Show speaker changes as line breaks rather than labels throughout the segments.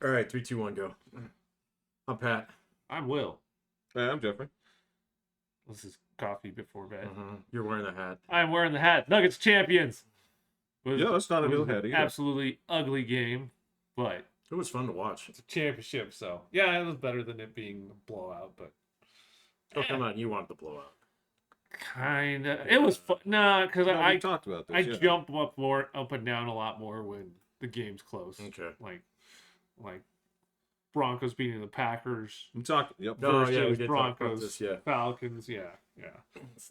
All right, 3, 2, 1, go. I'm Pat.
I'm Will.
Hey, I'm Jeffrey.
This is coffee before bed.
You're wearing the hat.
I'm wearing the hat. Nuggets champions.
Yeah, that's not a new
an
hat either.
Absolutely ugly game, but
It was fun to watch.
it's a championship, so yeah, it was better than it being a blowout. But
Oh, come on. You wanted the blowout.
kinda, it was fun. Nah, because
No, we
I
talked about this.
I
yeah.
jump up and down a lot more when the game's close.
Okay.
Like Broncos beating the Packers.
We talked. Yep.
No,
versus
yeah, we did talk about
Broncos,
this, yeah.
Falcons. Yeah.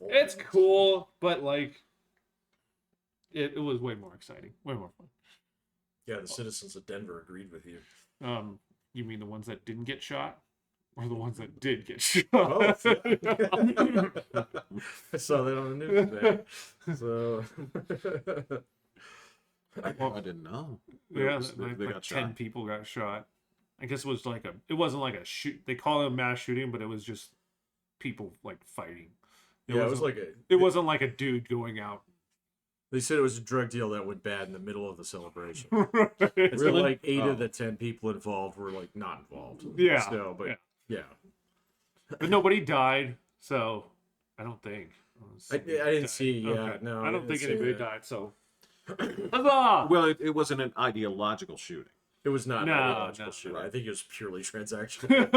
It's cool, but like it was way more exciting, way more fun.
Yeah, the citizens of Denver agreed with you.
You mean the ones that didn't get shot, or the ones that did get shot?
Both. I saw that on the news today. So,
I didn't know.
Yeah,
They
like
got
10
shot.
people got shot. I guess it was like it wasn't like a shoot. They call it a mass shooting, but it was just people like fighting.
yeah, it was like
It wasn't like a dude going out.
they said it was a drug deal that went bad in the middle of the celebration.
Right.
It's
Really?
like 8
Oh.
of the 10 people involved were like not involved.
Yeah,
So, but
yeah.
yeah.
But nobody died, so I don't think.
I didn't see, yeah,
Okay.
no,
I
I
don't
didn't
think
see
anybody
that.
died. So, huzzah!
Well, it wasn't an ideological shooting.
It was not
No,
an ideological
no.
shooting.
Right.
I think it was purely transactional.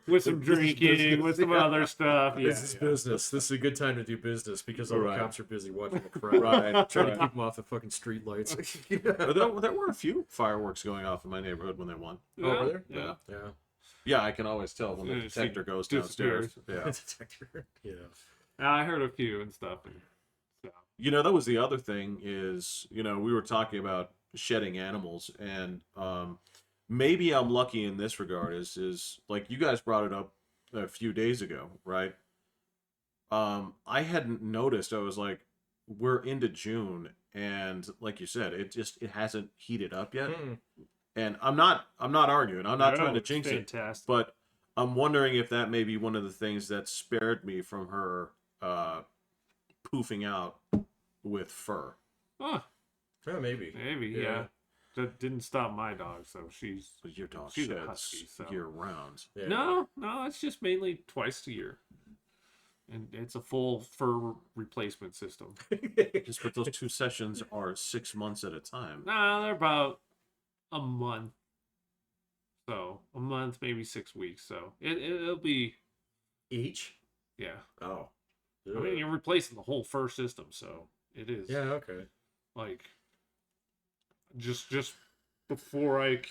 With some drinking, with some other stuff. Yeah,
This is business. This is a good time to do business because all
Right.
the cops are busy watching the crowd.
Right,
Trying to
right.
keep them off the fucking street lights.
There were a few fireworks going off in my neighborhood when they won.
Yeah,
Oh, were there?
Yeah.
Yeah.
Yeah, I can always tell when the
Yeah, she
detector goes downstairs.
disappears.
Yeah.
Detector. Yeah.
I heard a few and stuff. And, so.
You know, that was the other thing is, we were talking about shedding animals, and maybe I'm lucky in this regard is like you guys brought it up a few days ago, right? I hadn't noticed. I was like, we're into June, and like you said, it hasn't heated up yet. And I'm not arguing. I'm not trying to
it's
jinx it,
fantastic.
but I'm wondering if that may be one of the things that spared me from her poofing out with fur.
Huh,
Yeah, maybe.
maybe, yeah. That didn't stop my dog, so she's.
But your dog
She's a
sheds
husky, so.
year round.
Yeah.
No, it's just mainly twice a year. And it's a full fur replacement system.
Just but those 2 sessions are 6 months at a time.
No, they're about a month. So, a month, maybe 6 weeks. So, it'll be,
Each?
yeah.
Oh.
I mean, you're replacing the whole fur system, so it is.
Yeah, okay.
Like, just before I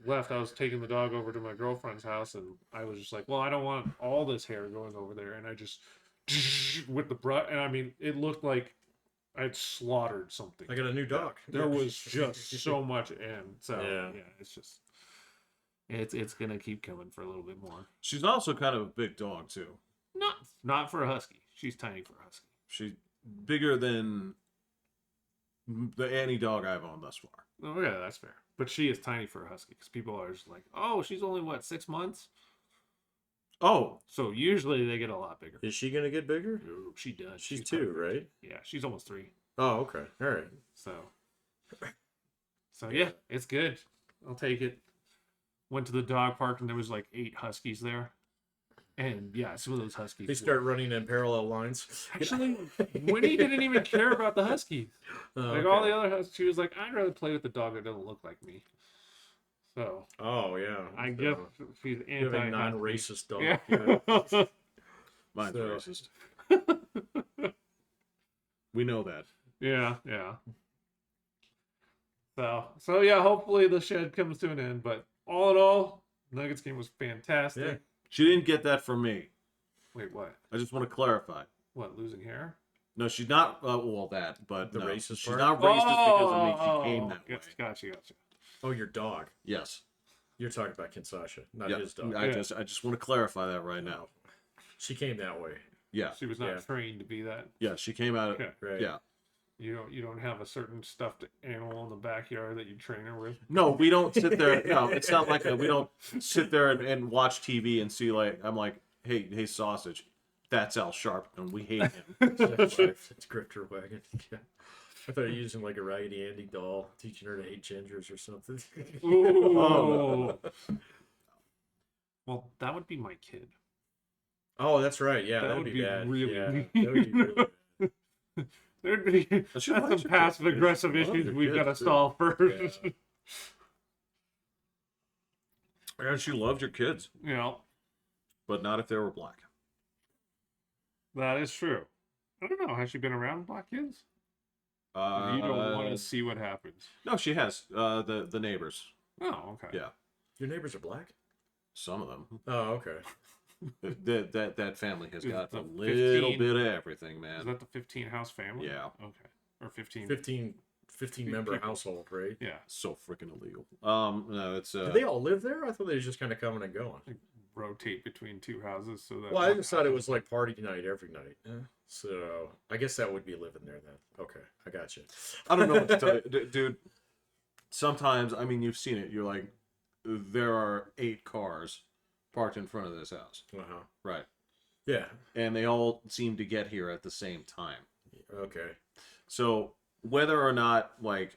left, I was taking the dog over to my girlfriend's house, and I was just like, well, I don't want all this hair going over there, and I just with the brush, and I mean, it looked like I'd slaughtered something.
I got a new dog.
There was just so much in, so
Yeah.
it's just it's gonna keep coming for a little bit more.
She's also kind of a big dog too.
Not for a husky. She's tiny for a husky.
She's bigger than any dog I've owned thus far.
Oh yeah, that's fair. But she is tiny for a husky because people are just like, oh, she's only what 6 months.
Oh,
So usually they get a lot bigger.
Is she going to get bigger?
No, she does.
She's
perfect.
2, right?
Yeah, she's almost 3.
Oh, okay. All right.
So yeah, it's good. I'll take it. Went to the dog park and there was like 8 huskies there. And yeah, some of those huskies.
They start running in parallel lines.
Actually, Winnie didn't even care about the huskies.
Oh,
Like all the other huskies, she was like, I'd rather play with the dog that doesn't look like me. So
Oh, yeah.
I guess she's
You have a
anti
non-racist dog.
Yeah.
Yeah.
mine's
So-
racist. We know that.
Yeah. So yeah, hopefully the shed comes to an end. But all in all, Nuggets game was fantastic.
Yeah.
She didn't get that from me.
Wait, what?
I just want to clarify.
What, losing hair?
No, she's not. Well, that, but
The
no,
racist
she's
part?
not racist because of me. She came that way.
Gotcha.
Oh, your dog.
Yes.
You're talking about Kinsasha, not
Yeah.
his dog.
I just want to clarify that right now.
She came that way.
Yeah.
She was not
Yeah.
trained to be that.
Yeah. She came out.
Okay.
Right.
Yeah.
You don't have a certain stuffed animal in the backyard that you train her with.
No, we don't sit there. No, it's not like we don't sit there and watch TV and see I'm like, hey, sausage, that's Al Sharpton. We hate him.
It's Grifter Wagon. Yeah. I thought you were using like a Raggedy Andy doll, teaching her to hate gingers or something.
Ooh. Well, that would be my kid.
Oh, that's right. Yeah,
That
that'd
would
be
be
bad.
really
Yeah,
mean.
that would be really bad.
There'd be that's
she likes
some
your
passive
kids.
aggressive
She loves
issues
your
we've got to
kids, too.
solve first.
Yeah.
And she loved your kids,
You know,
but not if they were black.
that is true. I don't know. Has she been around black kids? You don't want to see what happens.
No, she has. The neighbors.
Oh, okay.
Yeah,
Your neighbors are black?
some of them.
Oh, okay.
That family has
Is
got
the
a little
15
bit of everything,
Is
man.
that the 15 house family?
Yeah.
Okay. Or 15.
15 member
people.
household, right?
Yeah.
So freaking illegal. No, it's
Do they all live there? I thought they were just kind of coming and going.
Rotate between two houses so that.
Well, I
one
just thought it
house
was like party night every night. So I guess that would be living there then. Okay, I got you.
I don't know what to tell you, dude. Sometimes, I mean, you've seen it. You're like, there are 8 cars parked in front of this house,
Uh-huh.
right?
Yeah.
And they all seem to get here at the same time.
Okay.
So whether or not, like,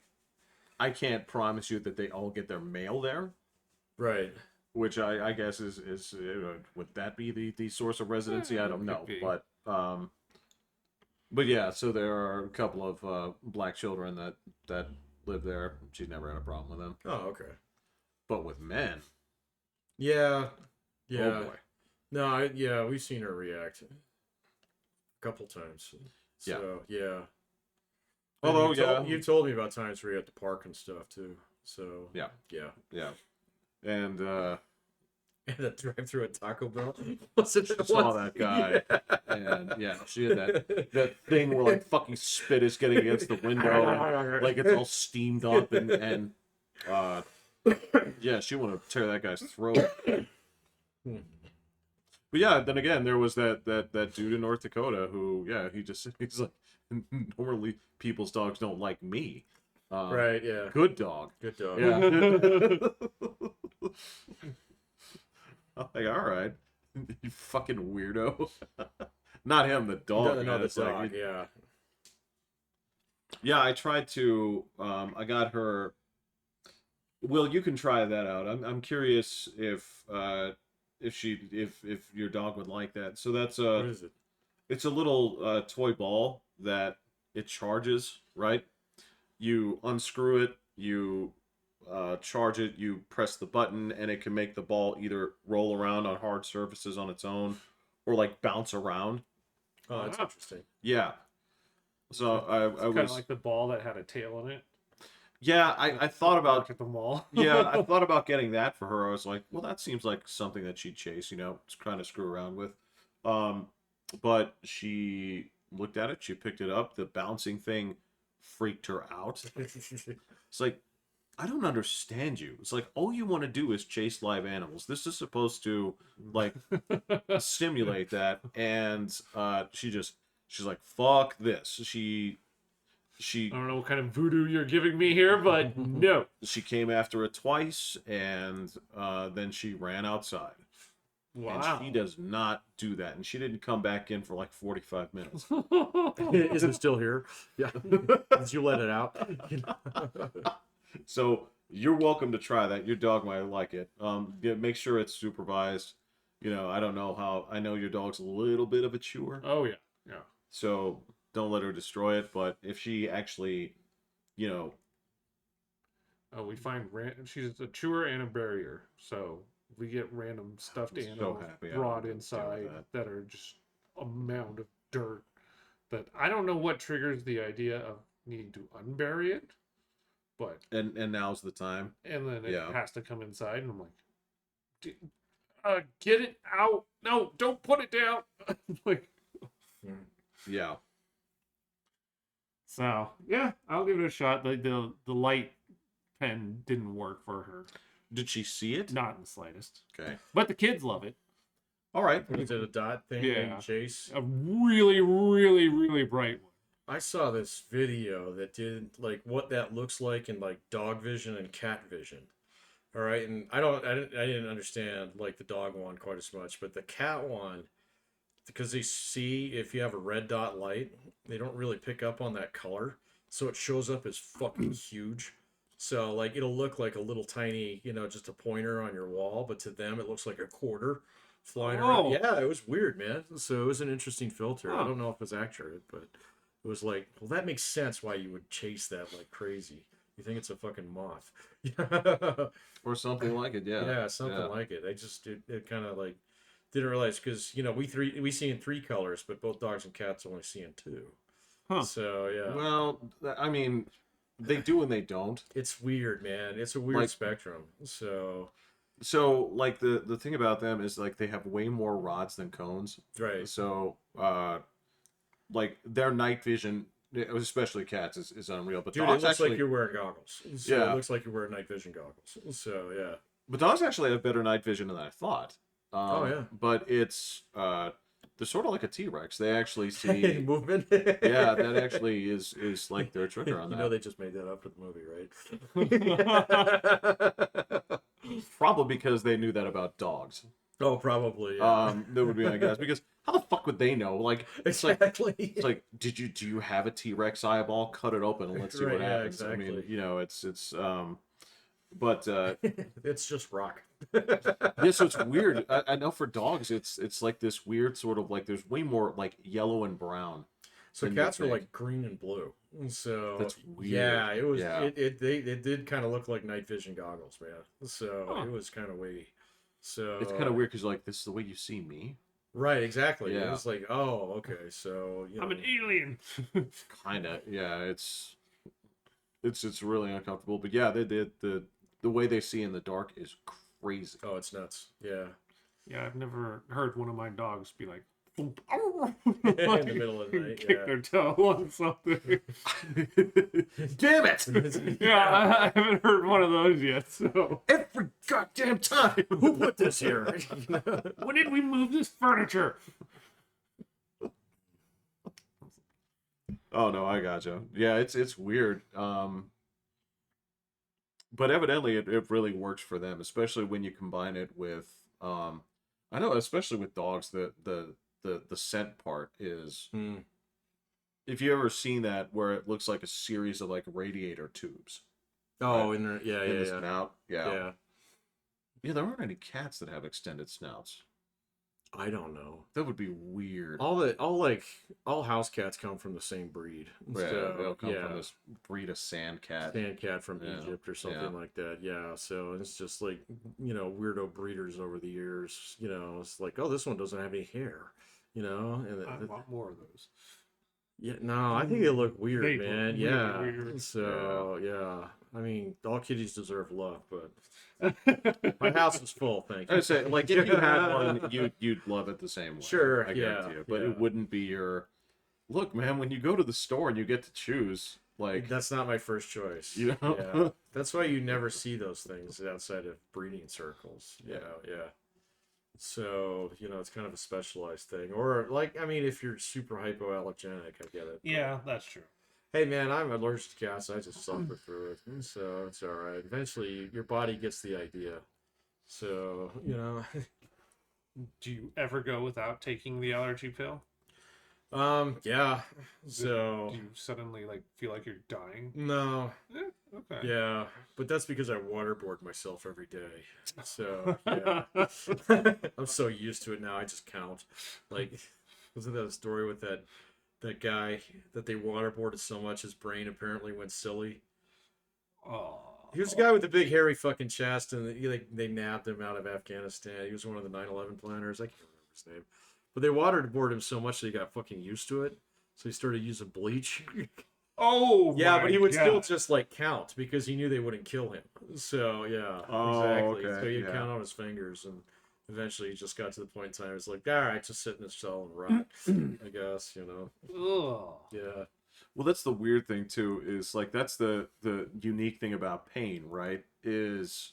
I can't promise you that they all get their mail there,
Right.
which I guess is would that be the source of residency? I don't
Could
know,
be.
but yeah. So there are a couple of black children that live there. She's never had a problem with them,
Oh, okay.
but with men,
Yeah. Yeah.
oh boy.
No, yeah, we've seen her react a couple times. So, yeah.
Although,
you told me about times where you had to park and stuff too. So,
Yeah.
yeah.
And
And a drive through a Taco Bell. Was it
saw that guy, and yeah, she had that thing where like fucking spit is getting against the window, and, like it's all steamed up, and yeah, she wanted to tear that guy's throat. But yeah, then again, there was that dude in North Dakota who, yeah, he's like, normally people's dogs don't like me.
Right, yeah.
Good dog.
Good dog.
Yeah. I'm like, all right, you fucking weirdo. Not him, the dog.
No,
man.
the
It's like,
dog, yeah.
yeah, I tried to. I got her. Will, you can try that out. I'm curious if your dog would like that. So that's
What is it?
it's a little toy ball that it charges, right? You unscrew it, you charge it, you press the button, and it can make the ball either roll around on hard surfaces on its own or like bounce around.
Oh, that's
Wow.
interesting.
Yeah. So I
Kind
was
of like the ball that had a tail in it.
yeah, I thought about
at the mall.
yeah, I thought about getting that for her. I was like, well, that seems like something that she'd chase, kind of screw around with. But she looked at it, she picked it up, the bouncing thing freaked her out. It's like, I don't understand you. It's like, all you want to do is chase live animals. This is supposed to, like, stimulate that. And she's like, fuck this. She
I don't know what kind of voodoo you're giving me here, but no.
she came after it twice, and then she ran outside.
Wow.
And she does not do that. And she didn't come back in for like 45 minutes.
Is it still here? Yeah. Did you let it out?
So you're welcome to try that. Your dog might like it. Make sure it's supervised. I don't know how. I know your dog's a little bit of a chewer.
Oh, yeah. Yeah.
So don't let her destroy it. But if she actually,
Oh, we find she's a chewer and a barrier. So we get random stuffed
I'm so
animals
happy I
brought
don't deal
inside
with that.
that are just a mound of dirt. That I don't know what triggers the idea of needing to unbury it, but
and now's the time.
and then it
Yeah.
has to come inside, and I'm like, get it out! No, don't put it down. Like,
Yeah.
so yeah, I'll give it a shot. The light pen didn't work for her,
Did she see it?
not in the slightest.
Okay.
But the kids love it.
All right.
Is it a dot thing?
Yeah.
Chase?
A really, really, really bright one.
I saw this video that did like what that looks like in like dog vision and cat vision. All right, and I didn't understand like the dog one quite as much, but the cat one, because they see if you have a red dot light, they don't really pick up on that color. so it shows up as fucking huge. So like it'll look like a little tiny, just a pointer on your wall, but to them it looks like a quarter flying around.
Oh,
Yeah, it was weird, man. So it was an interesting filter. I
huh.
don't know if it's accurate, but it was like, well, that makes sense why you would chase that like crazy. You think it's a fucking moth.
Or something like it. Yeah.
Yeah, something
Yeah.
like it. It kind of like didn't realize because we see in three colors, but both dogs and cats only see in two.
Huh.
So yeah,
Well, I mean, they do and they don't.
it's weird, man. It's a weird
Like,
spectrum. So
so like the thing about them is like they have way more rods than cones.
right,
So like their night vision, especially cats, is unreal. But
dude, it
dogs
looks
actually,
like you're wearing goggles. So
yeah,
it looks like you're wearing night vision goggles. So yeah.
but dogs actually have better night vision than I thought.
Oh yeah.
But it's they're sort of like a T-Rex. They actually see.
Movement.
Yeah, that actually is like their trigger on that.
They just made that up for the movie, right?
Probably because they knew that about dogs.
Oh, probably. Yeah.
That would be my guess. Because how the fuck would they know? Like,
Exactly.
it's like, do you have a T-Rex eyeball? Cut it open and let's see
Right,
what
yeah,
happens. I mean,
exactly.
but
It's just rock.
yeah, so it's weird. I know for dogs, it's like this weird sort of like there's way more like yellow and brown.
So
than you
cats were
think.
like green and blue. So
That's weird.
yeah, it was
Yeah.
it did kind of look like night vision goggles, man. So
Huh.
it was kind of waity. So
It's kind of weird because like this is the way you see me.
right, exactly. It
Yeah.
was like, oh, okay, so
I'm an alien.
Kind of, yeah. It's really uncomfortable, but yeah, the way they see in the dark is crazy.
oh, it's nuts. Yeah,
Yeah, I've never heard one of my dogs be like, "Thump."
in the middle of the night.
Kick
Yeah.
their toe on something.
Damn it!
Yeah, I haven't heard one of those yet. So
Every goddamn time.
Who put this here?
when did we move this furniture?
Oh no, I gotcha. Yeah, it's weird. But evidently it really works for them, especially when you combine it with I know especially with dogs the scent part is
Hmm.
if you ever seen that where it looks like a series of like radiator tubes
Oh, in there, yeah,
in
yeah,
the
yeah,
snout. Yeah.
yeah.
Yeah, there aren't any cats that have extended snouts.
I don't know.
That would be weird.
All house cats come from the same breed.
Yeah,
So,
they'll come
yeah.
from this breed of sand cat.
Sand cat from
Yeah,
Egypt or something
yeah.
like that. Yeah. So it's just like, weirdo breeders over the years. It's like, oh, this one doesn't have any hair. And
I want more of those.
yeah, no, I think they look weird,
They look
man.
really
Yeah.
weird.
So yeah, I mean, all kitties deserve love, but my house is full. Thank you.
I say, like, if you had one, you'd love it the same way.
Sure,
I guarantee
yeah,
you. But
yeah.
it wouldn't be your. Look, man, when you go to the store and you get to choose, like,
That's not my first choice.
You know?
Yeah. That's why you never see those things outside of breeding circles.
Yeah.
Yeah. So, it's kind of a specialized thing. Or like, I mean, if you're super hypoallergenic, I get it.
Yeah, that's true.
Hey man, I'm allergic to cats. I just suffer through it. So it's all right. Eventually your body gets the idea. So,
Do you ever go without taking the allergy pill?
yeah. So
Do you suddenly like feel like you're dying?
no.
Okay.
Yeah, but that's because I waterboard myself every day. So yeah, I'm so used to it now. I just count. Like, wasn't that a story with that guy that they waterboarded so much his brain apparently went silly?
Oh.
He was the guy with the big hairy fucking chest, and they nabbed him out of Afghanistan. He was one of the 9/11 planners. I can't remember his name, but they waterboarded him so much that he got fucking used to it. So he started using bleach.
Oh.
Yeah,
my
but he would still
God.
just like count because he knew they wouldn't kill him. So yeah,
Oh,
exactly.
okay,
So he'd
yeah.
count on his fingers, and eventually he just got to the point in time. It was like, all right, just sit in this cell and rot. I guess
Ugh.
Yeah.
well, that's the weird thing too. Is like that's the unique thing about pain, right? Is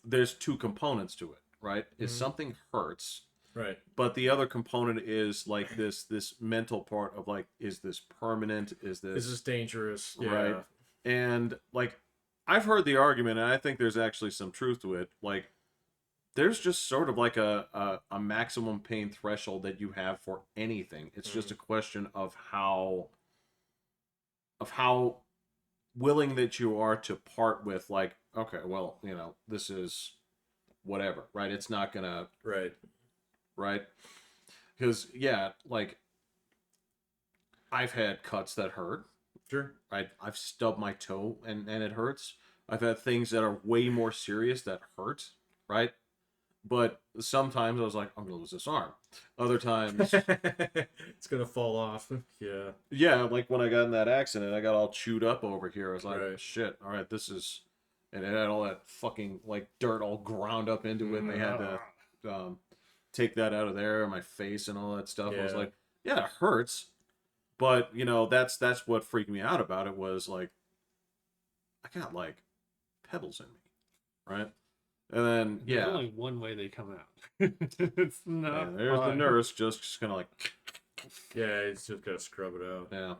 there's two components to it, right? Is
Mhm.
something hurts,
Right.
but the other component is like this mental part of like, is this permanent? Is
This is dangerous. Yeah.
right? And like, I've heard the argument, and I think there's actually some truth to it. Like, there's just sort of like a maximum pain threshold that you have for anything. It's just a question of how of how willing that you are to part with, like, okay, well, this is whatever, right? It's not gonna,
Right.
right? Because yeah, like I've had cuts that hurt,
Sure.
right? I've stubbed my toe and it hurts. I've had things that are way more serious that hurt, right? But sometimes I was like, I'm gonna lose this arm. Other times,
It's gonna fall off. Yeah.
yeah, like when I got in that accident, I got all chewed up over here. I was like,
Right.
shit, all right, this is, and it had all that fucking like dirt all ground up into it, and they had to take that out of there, my face and all that stuff. I was
Yeah.
like, yeah, it hurts, but that's what freaked me out about it was like, I got like pebbles in me, right? And then
There's
yeah,
only one way they come out. It's not.
and there's the
fun.
nurse just kind of like,
Yeah, he's just gotta scrub it out.
yeah,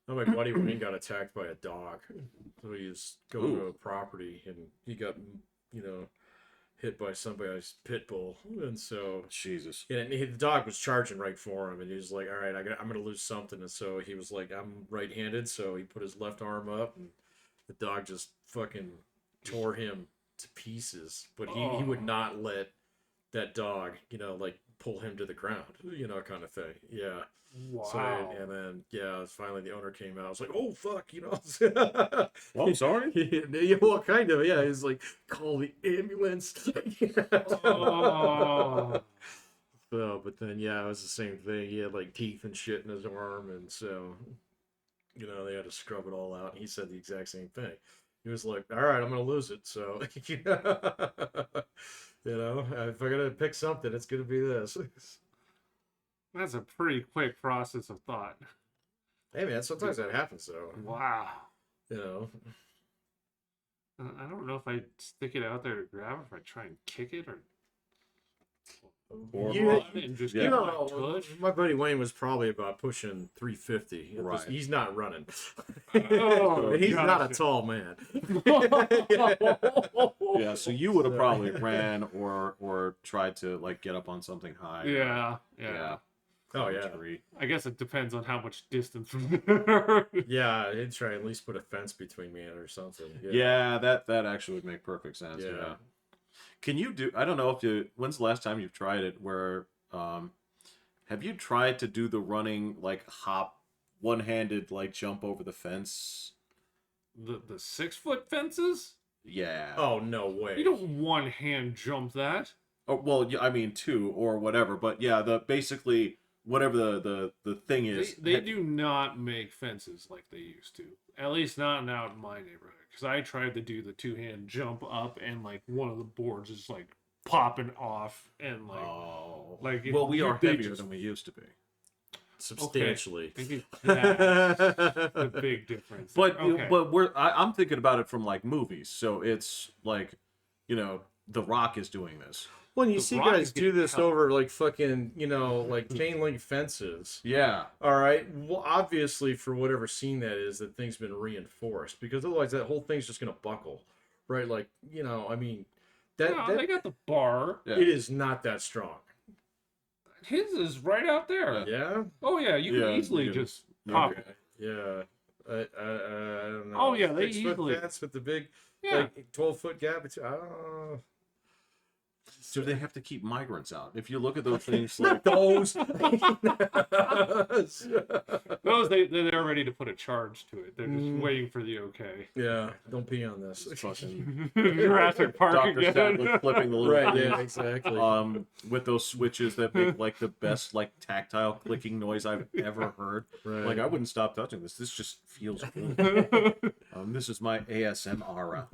Oh, my buddy Wayne got attacked by a dog. So he was going to
Ooh.
a property and he got, hit by somebody's pit bull. And so
Jesus,
the dog was charging right for him. And he was like, all right, I'm going to lose something. And so he was like, I'm right handed. So he put his left arm up and the dog just fucking tore him to pieces. But he would not let that dog, like pull him to the ground, kind of thing. Yeah.
Wow.
So, and then, finally the owner came out. I was like, oh, fuck,
well, I'm sorry.
Yeah, well, kind of, yeah. He's like, call the ambulance.
Oh.
So, but then, yeah, it was the same thing. He had, like, teeth and shit in his arm. And so, they had to scrub it all out. And he said the exact same thing. He was like, all right, I'm going to lose it. So, if I got to pick something, it's going to be this.
That's a pretty quick process of thought.
Hey, man, sometimes that happens, though.
Wow.
You know.
I don't know if I stick it out there to grab it, if I try and kick it or and just
yeah.
get my tush.
My buddy Wayne was probably about pushing 350.
Right.
He's not running.
Oh,
And he's not a
gotcha.
tall man.
Yeah, so you would have probably ran or tried to like get up on something high.
Yeah.
Oh, yeah.
Tree.
I guess it depends on how much distance from there.
Yeah, he'd try at least put a fence between me and her or something.
Yeah, that actually would make perfect sense.
Yeah.
Yeah. Can you do? I don't know if you. When's the last time you've tried it? Where, have you tried to do the running like hop, one-handed like jump over the fence?
The 6-foot fences?
Yeah.
Oh, no way.
You don't one hand jump that.
Oh, well, yeah, I mean two or whatever, but yeah, the basically whatever the thing is.
They do not make fences like they used to. At least not out in my neighborhood. Because I tried to do the 2-hand jump up, and like one of the boards is like popping off, and like like
well, we are
they
heavier
just-
than we used to be.
Substantially.
I think that's the big difference.
But
Okay.
I'm thinking about it from like movies, so it's like, The Rock is doing this.
When you
The
see
Rock
guys
is
do
getting
this
help.
over like fucking, like chain link fences.
Yeah.
All right. Well, obviously, for whatever scene that is, that thing's been reinforced because otherwise that whole thing's just gonna buckle, right? Like, I mean,
No, they got the bar.
Yeah.
it is not that strong.
His is right out there.
Yeah.
Oh yeah, you
Yeah,
can easily
you can-
just pop
Okay.
it.
Yeah. I don't know.
Oh, yeah, they
6-foot
easily-
fence with the big,
Yeah.
like 12-foot gap between. Oh.
So they have to keep migrants out. If you look at those things, like
Those.
Those they're ready to put a charge to it. They're just
Mm.
waiting for the okay.
Yeah. Don't pee on this.
fucking
Jurassic Park
Dr.
again.
Sadler flipping the little
Right.
things.
Yeah. Exactly.
With those switches that make like the best like tactile clicking noise I've ever heard.
Right.
Like I wouldn't stop touching this. This just feels good. This is my ASMR.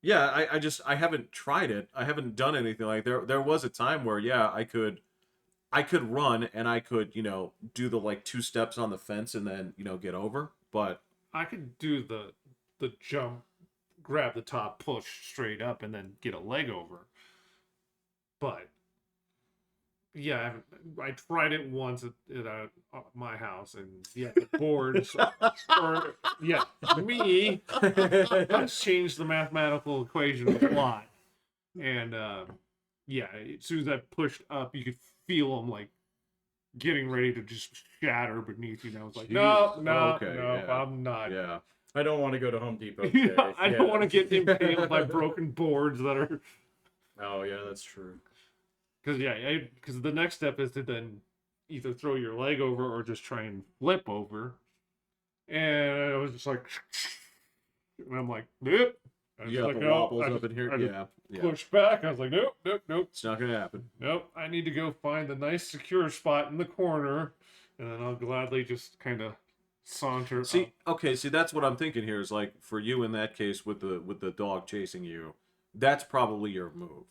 Yeah, I haven't tried it. I haven't done anything like there was a time where I could run and I could, do the like 2 steps on the fence and then, get over. But
I could do the jump, grab the top, push straight up, and then get a leg over. But yeah, I tried it once at my house, and yeah, the boards me has changed the mathematical equation a lot. And as soon as I pushed up, you could feel them like getting ready to just shatter beneath you. And I was like,
Jeez.
no,
Oh,
no,
okay,
no,
yeah.
I'm not.
Yeah.
I don't want to go to Home Depot
Yeah,
today.
I don't want to get impaled by broken boards that are.
Oh yeah, that's true.
Because because the next step is to then either throw your leg over or just try and flip over. And I was just like, and I'm like, nope. I was
You
just
got
like,
the
no.
wobbles
I
up
just,
in here.
I just
Yeah. Yeah.
pushed back. I was like, nope, nope, nope,
It's not gonna happen.
nope. I need to go find the nice secure spot in the corner, and then I'll gladly just kind of saunter
See,
up.
okay, see that's what I'm thinking here is like for you in that case with the dog chasing you, that's probably your move.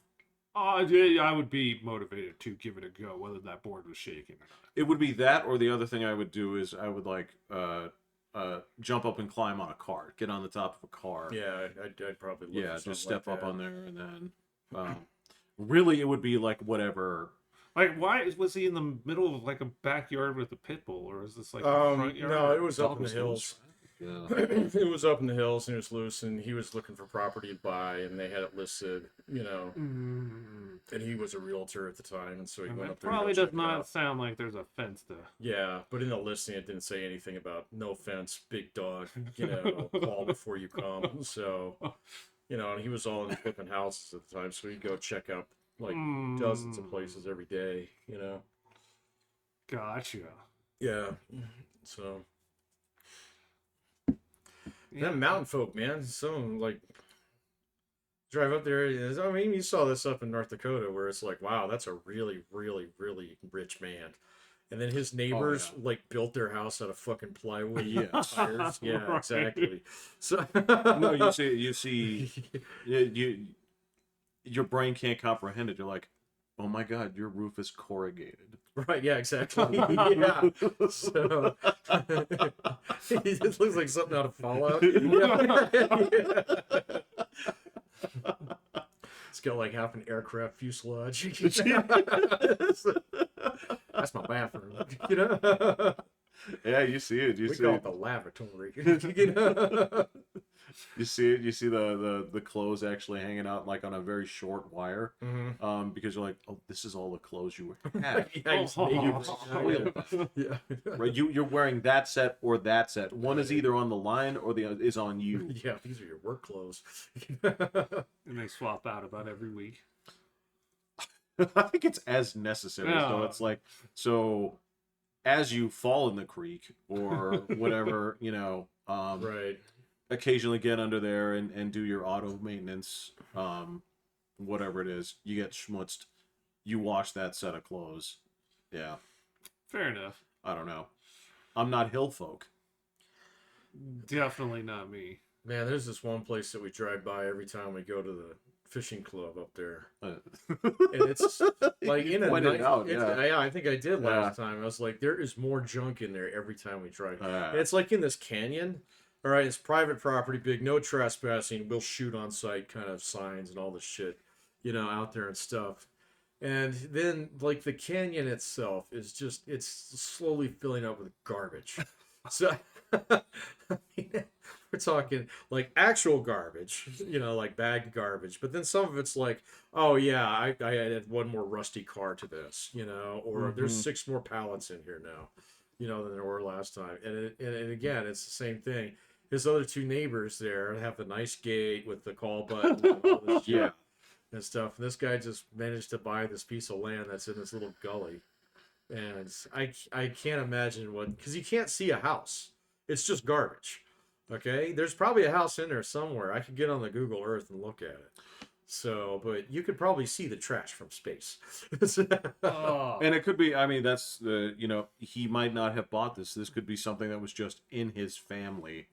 Yeah, I would be motivated to give it a go, whether that board was shaking or not.
It would be that, or the other thing I would do is I would like jump up and climb on a car, get on the top of a car.
Yeah, I'd probably look
Yeah,
for something
just step
like
up
that.
on there and then really it would be like whatever.
Like, why was he in the middle of like a backyard with a pit bull, or is this like a front yard?
No,
or-
it was up
Dog
in the
was
hills.
Yeah.
It was up in the hills and it was loose, and he was looking for property to buy, and they had it listed,
Mm.
and he was a realtor at the time, and so he
And
went
that
up there.
probably
to go
does
check it
not
out.
sound like there's a fence to.
Yeah, but in the listing, it didn't say anything about no fence, big dog, call before you come. So, and he was all in flipping houses at the time, so he'd go check out like dozens of places every day.
Gotcha.
Yeah. So
Yeah.
them mountain folk, man, some like drive up there. I mean, you saw this up in North Dakota where it's like, wow, that's a really, really, really rich man. And then his neighbors like built their house out of fucking plywood and tires. Yeah,
Right.
exactly. So
No, you see, your brain can't comprehend it. You're like, oh my god, your roof is corrugated.
right, yeah, exactly. Yeah. So it just looks like something out of Fallout. Yeah. It's got like half an aircraft fuselage. That's my bathroom.
Yeah, you see it. You
We
see
call
it.
it the lavatory.
You see it. You see the clothes actually hanging out like on a very short wire.
Mhm.
Because you're like, oh, this is all the clothes you have.
Yeah, he's naked. Yeah.
Right, you're wearing that set or that set. One is either on the line or the other is on you.
Yeah, these are your work clothes.
And they swap out about every week.
I think it's as necessary. So
Yeah.
it's like, so as you fall in the creek or whatever,
Right.
occasionally get under there and do your auto maintenance, whatever it is, you get schmutzed, you wash that set of clothes. Yeah,
Fair enough.
I don't know. I'm not hill folk.
Definitely not me.
Man, there's this one place that we drive by every time we go to the fishing club up there. And it's like
You
in a
pointed
nice,
it out,
yeah, I think I did last
Yeah.
time. I was like, there is more junk in there every time we drive.
Uh,
And it's like in this canyon. All right, it's private property, big, no trespassing. We'll shoot on sight kind of signs and all this shit, out there and stuff. And then like the canyon itself is just it's slowly filling up with garbage. So I mean, we're talking like actual garbage, like bagged garbage. But then some of it's like, oh yeah, I added one more rusty car to this, or there's 6 more pallets in here now, than there were last time. And again, it's the same thing. His other 2 neighbors there have the nice gate with the call button and all this shit
Yeah.
and stuff. And this guy just managed to buy this piece of land that's in this little gully. And I can't imagine because you can't see a house. It's just garbage. Okay? There's probably a house in there somewhere. I could get on the Google Earth and look at it. So, but you could probably see the trash from space.
Oh.
And it could be, I mean, that's he might not have bought this. This could be something that was just in his family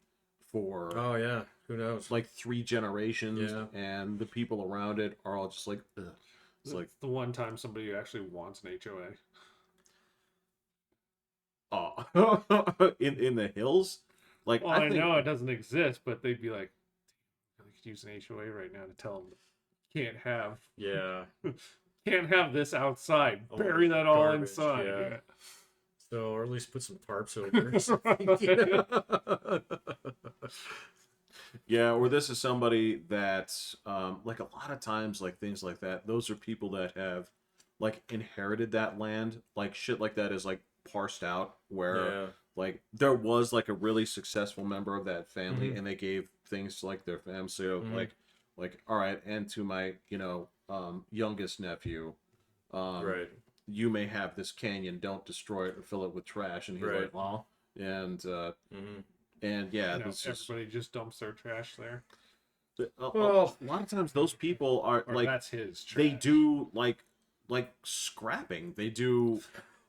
for
Oh yeah, who knows?
like 3 generations,
Yeah.
and the people around it are all just like, ugh. It's like,
the one time somebody actually wants an HOA.
oh, in the hills, like
Well, I know it doesn't exist, but they'd be like, I could use an HOA right now to tell them can't have this outside.
Oh,
Bury that all
garbage,
inside.
yeah.
Yeah.
So, or at least put some tarps over it or something.
Yeah, or this is somebody that, like a lot of times, like things like that, those are people that have like inherited that land, like shit like that is like parsed out where
Yeah.
like there was like a really successful member of that family
Mhm.
and they gave things to like their fam. So
Mhm.
like all right, and to my youngest nephew, um
Right.
you may have this canyon, don't destroy it or fill it with trash. And he's
Right.
like, well, and
Hmm.
yeah,
No,
this is
everybody just dumps their trash there.
Well,
a lot of times those people are
Or
like
that's his trash.
they do like scrapping. They do.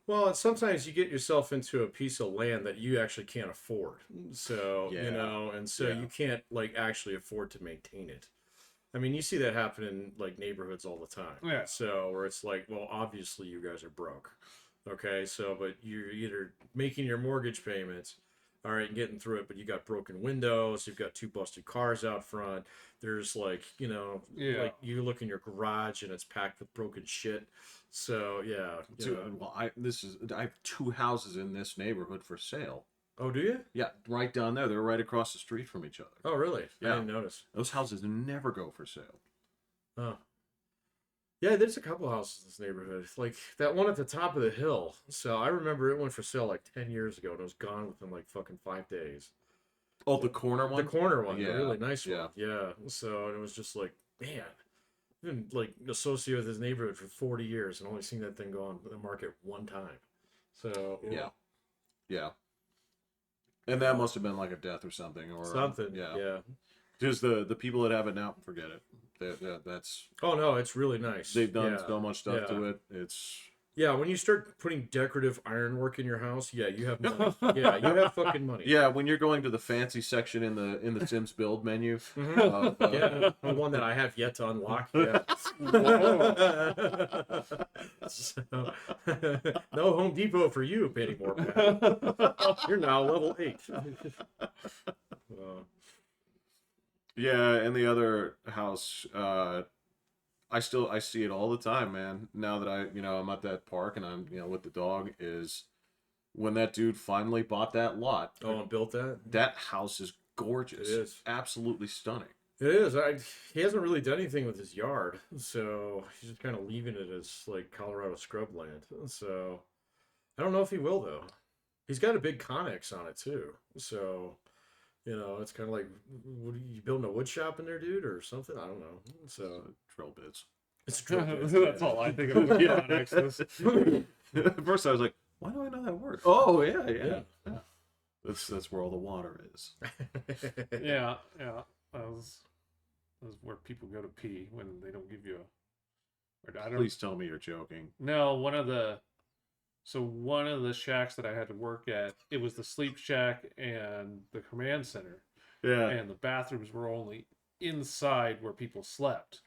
well, and sometimes you get yourself into a piece of land that you actually can't afford. So,
Yeah.
and so
Yeah.
you can't like actually afford to maintain it. I mean, you see that happen in like neighborhoods all the time.
Yeah.
So, where it's like, well, obviously you guys are broke. Okay. So, but you're either making your mortgage payments, all right, and getting through it, but you got broken windows, you've got two busted cars out front. There's like,
Yeah.
like you look in your garage and it's packed with broken shit. So, yeah.
Dude, well, I have two houses in this neighborhood for sale.
Oh, do you?
Yeah, right down there. They're right across the street from each other.
Oh, really? I
Yeah.
didn't notice.
Those houses never go for sale.
Oh. Yeah, there's a couple houses in this neighborhood. Like that one at the top of the hill. So I remember it went for sale like 10 years ago and it was gone within like fucking 5 days.
Oh, the corner
The
one?
corner one,
Yeah,
the really nice
yeah.
one. Yeah. So it was just like, man, I've been like associated with this neighborhood for 40 years and only seen that thing go on the market one time. So
Yeah. Yeah. And that must have been like a death or something, or
something.
yeah.
Yeah.
Just the people that have it now, forget it. That's
Oh no, it's really nice.
they've done
Yeah.
so much stuff
Yeah.
to it. It's
Yeah, when you start putting decorative ironwork in your house, yeah, you have money. Yeah, you have fucking money.
yeah. When you're going to the fancy section in the Sims build menu,
Mhm. Yeah, the one that I have yet to unlock. Yeah. So, no Home Depot for you anymore, Pat. You're now level 8.
yeah, and the other house, I see it all the time, man. Now that I'm at that park and I'm with the dog, is when that dude finally bought that lot.
Oh, and built that?
That house is gorgeous.
It is.
Absolutely stunning.
It is. He hasn't really done anything with his yard, so he's just kind of leaving it as like Colorado scrubland. So I don't know if he will though. He's got a big Connex on it too, so it's kind of like, what are you building a wood shop in there, dude, or something? I don't know. So
Drill bits.
it's true.
That's all I think of. Yeah.
At first, I was like, "Why do I know that word?" Oh, yeah.
Yeah.
That's where all the water is.
Yeah. That's where people go to pee when they don't give you a. Or I don't.
Please tell me you're joking.
No, one of the shacks that I had to work at, it was the sleep shack and the command center,
Yeah.
and the bathrooms were only inside where people slept.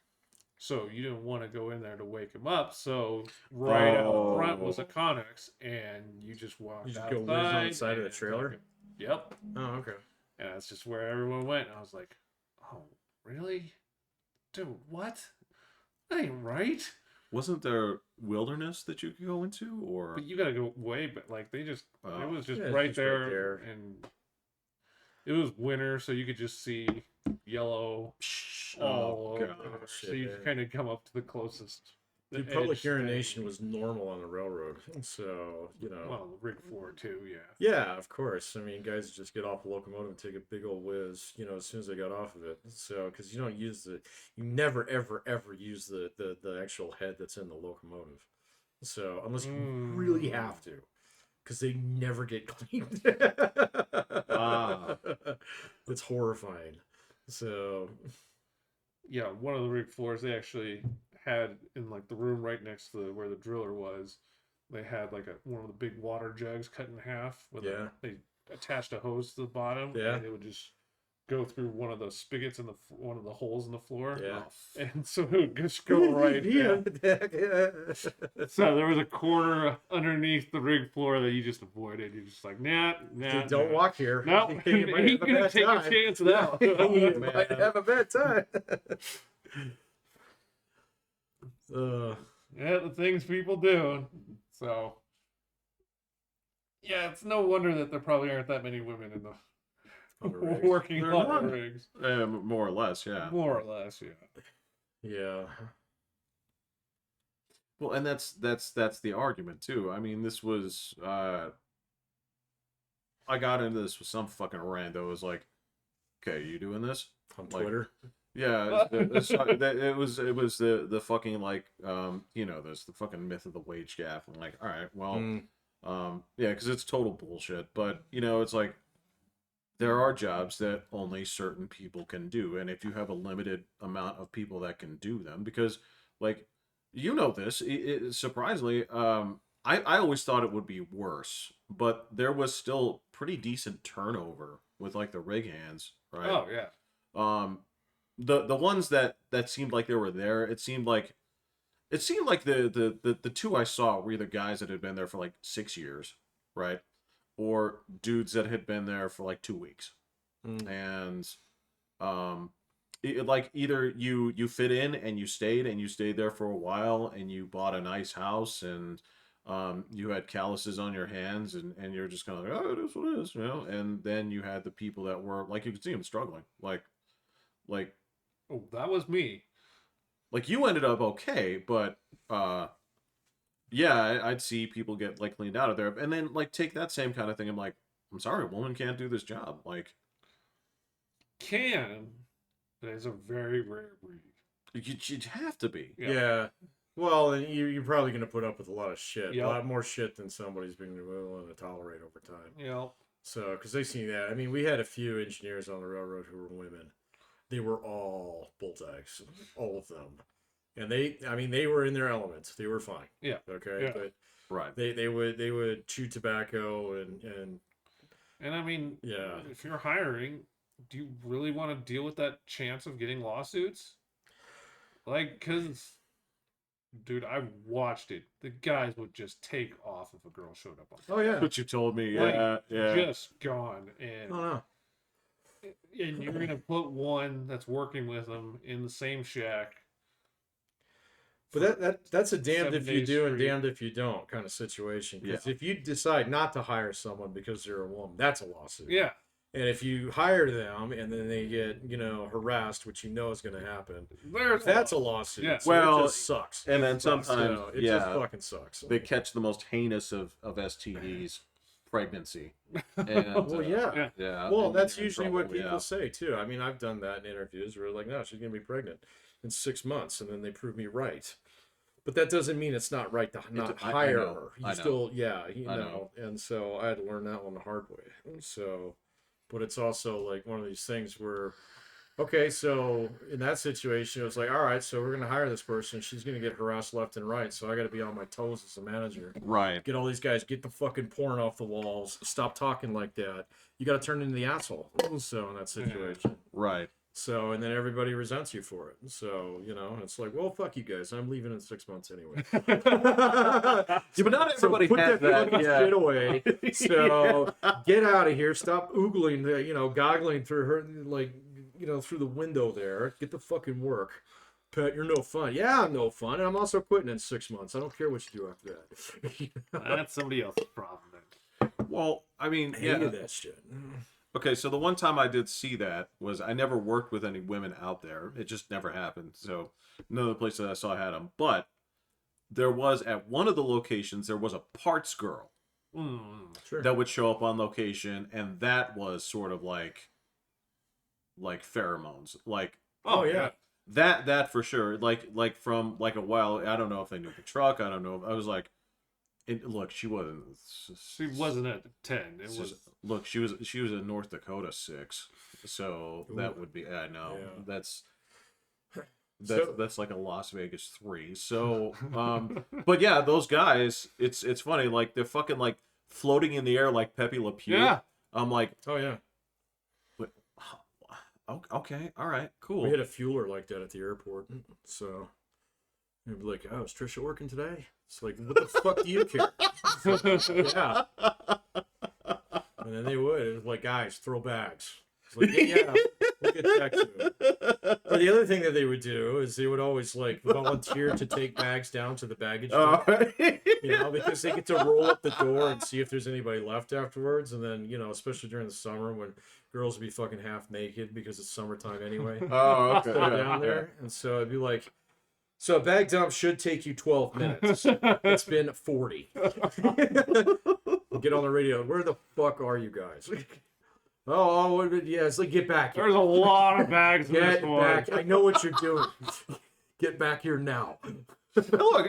So you didn't want to go in there to wake them up. So right out front was a Connex, and you just walked
You just
outside.
go whiz on the side of the
and
trailer?
fucking- Yep.
Oh, okay.
And that's just where everyone went. And I was like, oh, really? Dude, what? That ain't right.
Wasn't there wilderness that you could go into, or?
But you gotta go way, but like it was just
Yeah, it's
right
just right
there,
there.
and it was winter, so you could just see yellow all over. So you
man.
kind of come up to the closest.
Dude,
the
public
edge thing.
urination was normal on the railroad, so
Well, the rig floor too, yeah.
Yeah, of course. I mean, guys just get off the locomotive and take a big old whiz, as soon as they got off of it. So, because you don't use you never, ever, ever use the actual head that's in the locomotive. So, unless you really have to, because they never get cleaned. It's horrifying. So,
Yeah, one of the rig floors they actually had in like the room right next to where the driller was. They had like one of the big water jugs cut in half. They attached a hose to the bottom.
Yeah.
And it would just go through one of the spigots in one of the holes in the floor.
Yeah.
And so it would just go right down. So there was a corner underneath the rig floor that you just avoided. You're just like, nah.
Don't walk here.
No,
You might
ain't
have a
gonna
bad
take
time.
a chance of that.
You might have a bad time.
Yeah, the things people do. So, yeah, it's no wonder that there probably aren't that many women in
On the rigs.
working
They're
on
not.
the rigs.
More or less, yeah.
More or less, yeah.
Yeah.
Well, and that's the argument too. I mean, this was I got into this with some fucking rando. Was like, okay, you doing this?
On
Like,
Twitter.
yeah, it was the fucking like there's the fucking myth of the wage gap. I'm like, all right, well,
Mm.
yeah, because it's total bullshit. But it's like there are jobs that only certain people can do, and if you have a limited amount of people that can do them, because like this, surprisingly, I always thought it would be worse, but there was still pretty decent turnover with like the rig hands, right?
Oh yeah.
Um, the ones that seemed like they were there, it seemed like the two I saw were either guys that had been there for like 6 years, right, or dudes that had been there for like 2 weeks,
Mm.
and like either you fit in and you stayed there for a while and you bought a nice house and you had calluses on your hands and you're just kind of like, oh, it is what it is, and then you had the people that were like, you could see them struggling, like
Oh, that was me.
like you ended up okay, but yeah, I'd see people get like cleaned out of there, and then like take that same kind of thing. I'm like, I'm sorry, a woman can't do this job. Like,
Can, but it's a very rare breed.
you'd have to be.
Yeah.
Yeah. Well, and you're probably going to put up with a lot of shit.
Yep.
A lot more shit than somebody's been willing to tolerate over time.
You know.
So, because they seen that. I mean, we had a few engineers on the railroad who were women. They were all bulldogs, all of them. And they were in their elements. They were fine.
Yeah.
Okay.
Yeah.
Right.
But they would chew tobacco and
And I mean,
yeah.
if you're hiring, do you really want to deal with that chance of getting lawsuits? Like, cause, dude, I watched it. The guys would just take off if a girl showed up on.
Oh yeah.
What you told me,
Like,
yeah.
just gone, and
Oh no.
you're gonna put one that's working with them in the same shack.
But that's a damned
7
if you
days
do and
straight.
damned if you don't kind of situation. Because
Yeah.
if you decide not to hire someone because they're a woman, that's a lawsuit.
Yeah,
And if you hire them and then they get harassed, which you know is going to happen, that's a lawsuit.
Yeah.
So
Well,
it just sucks.
And then sometimes,
So it just fucking sucks.
they catch the most heinous of STDs, pregnancy. And,
Well, yeah.
yeah.
Well,
and
that's
you're in
usually what
trouble,
people say too. I mean, I've done that in interviews where like, no, she's gonna be pregnant in 6 months, and then they prove me right. But that doesn't mean it's not right to not
I
hire
know,
her. You
I know.
still, yeah,
I know.
And so I had to learn that one the hard way. So, but it's also like one of these things where, okay, so in that situation, it was like, all right, so we're gonna hire this person. She's gonna get harassed left and right. So I got to be on my toes as a manager.
Right.
Get all these guys, get the fucking porn off the walls. Stop talking like that. You got to turn into the asshole. So in that situation.
Right.
So, and then everybody resents you for it. So, it's like, well, fuck you guys. I'm leaving in 6 months anyway.
Yeah, but not everybody
so put
has
that
that.
fucking
Yeah.
shit away. So get out of here. Stop oogling, goggling through her, through the window there. Get the fucking work. Pet, you're no fun. Yeah, I'm no fun. And I'm also quitting in 6 months. I don't care what you do after that.
that's somebody else's problem. Then.
Well, I mean,
I
yeah.
hated that shit.
Okay, so the one time I did see that was I never worked with any women out there. It just never happened. So none of the places I saw had them. But there was, at one of the locations, there was a parts girl
Sure.
that would show up on location, and that was sort of like pheromones. Like,
Oh, yeah.
that for sure. Like from like a while, I don't know if they knew the truck. I don't know. I was like, look, she wasn't.
She wasn't at 10. It was.
Look, she was in North Dakota 6, so that
Ooh.
would be. I know
Yeah.
that's like a Las Vegas 3. So, but yeah, those guys, it's funny. Like they're fucking like floating in the air like Pepe Le Pew.
Yeah.
I'm like,
Oh, yeah.
okay, all right, cool.
We had a fueler like that at the airport. So you'd be like, oh, is Trisha working today? It's like, what the fuck do you care? Yeah. And then they would. It was like, guys, throw bags. It's like, yeah, we'll get back to it. Or the other thing that they would do is they would always like volunteer to take bags down to the baggage
All
door.
right.
Because they get to roll up the door and see if there's anybody left afterwards. And then, especially during the summer when girls would be fucking half naked because it's summertime anyway.
Oh, okay.
So
yeah,
down there. And so it'd be like, So a bag dump should take you 12 minutes. It's been 40. Get on the radio. Where the fuck are you guys? Yeah, it's like, get back here.
There's a lot of bags in this
Get
one.
back. I know what you're doing. Get back here now.
Look,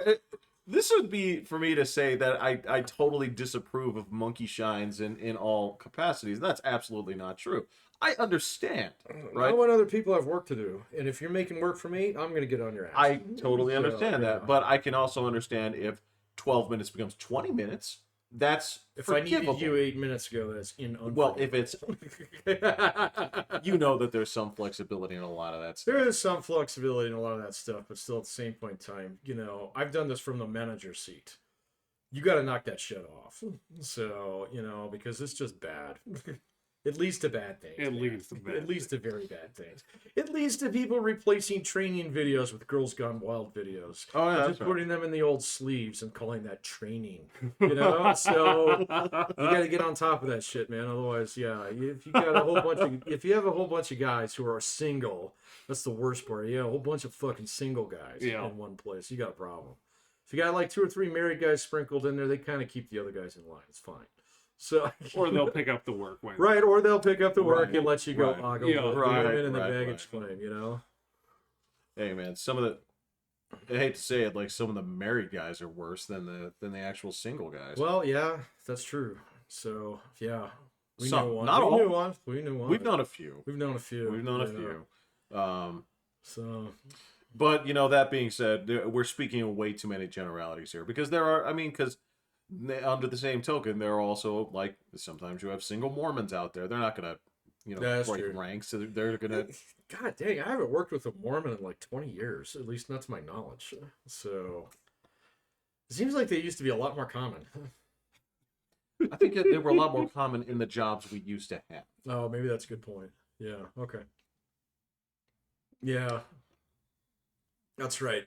this would be for me to say that I totally disapprove of monkey shines in all capacities. That's absolutely not true. I understand, right?
I want other people have work to do. And if you're making work for me, I'm going to get on your ass.
I totally understand
yeah.
that, but I can also understand if 12 minutes becomes 20 minutes. That's
If
forgivable.
I needed you 8 minutes ago, that's
Well, if it's, you know that there's some flexibility in a lot of that stuff.
There is some flexibility in a lot of that stuff, but still at the same point in time, I've done this from the manager seat. You got to knock that shit off. So, because it's just bad. It leads to bad things.
It leads to bad.
It leads to very bad things. It leads to people replacing training videos with Girls Gone Wild videos.
Oh, yeah,
Just
that's
putting them in the old sleeves and calling that training. So you got to get on top of that shit, man. Otherwise, yeah, if you have a whole bunch of guys who are single, that's the worst part. Yeah, a whole bunch of fucking single guys in one place. You got a problem. If you got like 2 or 3 married guys sprinkled in there, they kind of keep the other guys in line. It's fine. So,
or they'll pick up the work when.
Right, or they'll pick up the work and let you go.
Right.
Go
Yeah,
right, in the baggage claim.
Hey man, I hate to say it, like some of the married guys are worse than the actual single guys.
Well, yeah, that's true. So yeah, we
Some,
knew one.
not
we
all.
knew one. We knew one.
We've known a few.
We've known a few.
We've known a few.
So,
but that being said, we're speaking of way too many generalities here because there are. I mean, because under the same token, there are also like sometimes you have single Mormons out there. They're not gonna, break
true.
ranks. So they're gonna.
God dang, I haven't worked with a Mormon in like 20 years, at least not to my knowledge. So it seems like they used to be a lot more common.
I think they were a lot more common in the jobs we used to have.
Oh, maybe that's a good point. Yeah. Okay. Yeah. That's right.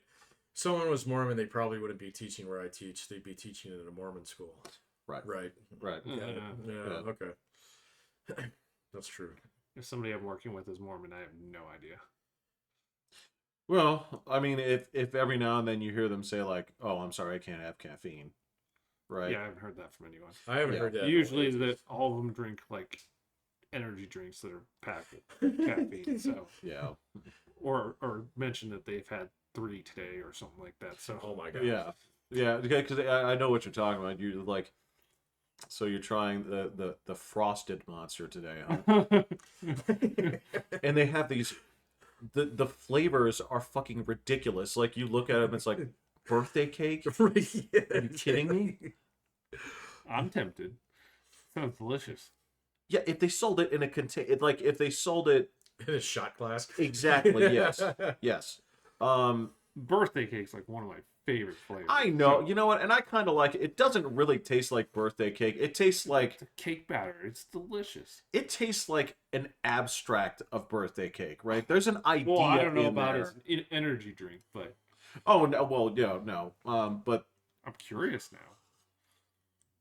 If someone was Mormon, they probably wouldn't be teaching where I teach. They'd be teaching in a Mormon school.
Right.
Right. Yeah. Okay. That's true.
If somebody I'm working with is Mormon, I have no idea.
Well, I mean, if every now and then you hear them say like, "Oh, I'm sorry, I can't have caffeine," right?
Yeah, I haven't heard that from anyone.
I haven't heard that.
Usually, that all of them drink like energy drinks that are packed with caffeine. So
Yeah.
or mention that they've had 3 today or something like that. So
Oh my god.
Yeah, because I know what you're talking about. You're like, so you're trying the frosted monster today, huh? And they have these, the flavors are fucking ridiculous. Like you look at them, it's like birthday cake. Are you kidding me?
I'm tempted. Sounds delicious.
Yeah, if they sold it in a if they sold it
In a shot glass.
exactly, yes.
Birthday cake's like one of my favorite flavors.
I know. You know what? And I kind of like it. It doesn't really taste like birthday cake. It tastes like
The cake batter. It's delicious.
it tastes like an abstract of birthday cake, right? There's an idea.
Well, I don't know
in
about
there.
an energy drink, but
Oh no, well, yeah, no. But
I'm curious now.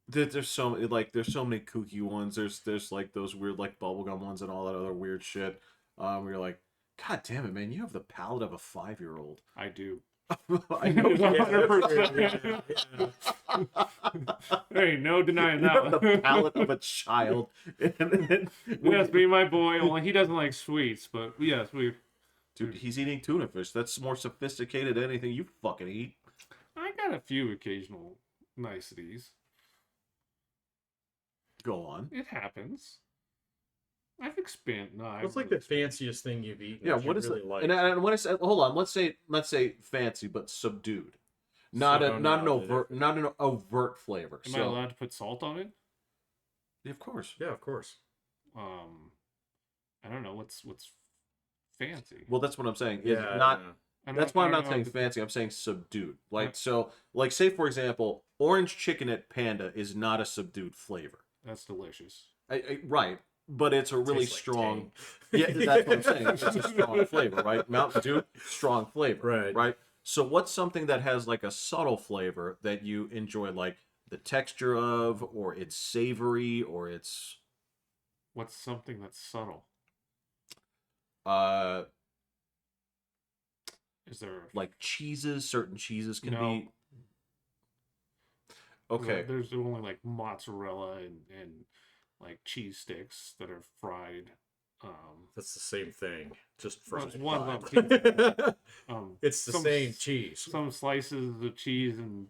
there's so many kooky ones. There's like those weird like bubblegum ones and all that other weird shit. Where you're like, God damn it, man! You have the palate of a 5-year-old.
I do.
I know.
100%. There ain't no denying
You
that
have the
one.
palate of a child.
Yes, be my boy. Only he doesn't like sweets, but yes,
Dude, he's eating tuna fish. That's more sophisticated than anything you fucking eat.
I got a few occasional niceties.
Go on.
It happens. I've expanded. No,
What's like the fanciest thing you've eaten?
Yeah,
that
what
you
is
really
it?
like?
And when I say, hold on, let's say fancy but subdued, not
So
not
no,
an overt flavor.
Am I allowed to put salt on it?
Yeah, of course.
Yeah, of course.
I don't know. What's fancy?
Well, that's what I'm saying. Is
Yeah.
not. That's why I'm not
I
saying
don't know.
fancy. I'm saying subdued. Like so, like say for example, orange chicken at Panda is not a subdued flavor.
That's delicious.
Right, but it's a really
Tastes like
strong.
Tang.
Yeah, that's what I'm saying. It's a strong flavor, right? Mountain Dew, strong flavor,
Right.
Right. So, what's something that has like a subtle flavor that you enjoy, like the texture of, or it's savory, or it's
What's something that's subtle?
uh
Is there
Like cheeses, certain cheeses can
No.
be. Okay.
There's only like mozzarella and like cheese sticks that are fried.
That's the same thing, just
Well,
fried.
it's one of
fried. It's the
some
same cheese.
Some slices of cheese and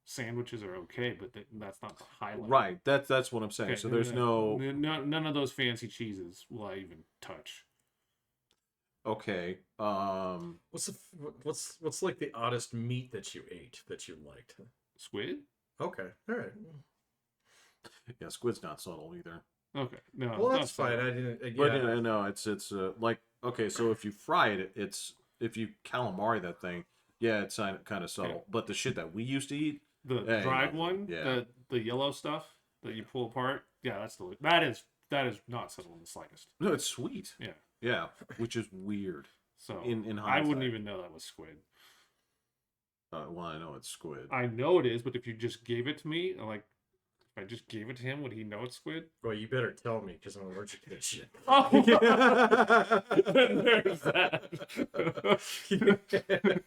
sandwiches are okay, but that's not the highlight.
Right. That's what I'm saying.
Okay,
So there's no.
none of those fancy cheeses will I even touch.
Okay.
What's like the oddest meat that you ate that you liked?
Squid?
Okay, all right.
Yeah, squid's not subtle either.
Okay, no.
Well,
it's
that's
not
fine.
subtle.
I didn't.
But
Yeah.
no, it's like okay. So if you fry it, it's if you calamari that thing, yeah, it's kind of subtle.
Yeah.
But the shit that we used to eat,
The
Hey,
dried
no,
one,
yeah.
the yellow stuff that you pull apart. Yeah, that is not subtle in the slightest.
no, it's sweet.
Yeah.
Yeah, which is weird.
So
In
I wouldn't
hindsight.
even know that was squid.
Well, I know it's squid.
I know it is, but if you just gave it to me, like if I just gave it to him, would he know it's squid?
Well, you better tell me because I'm allergic to that shit.
Oh, then there's that.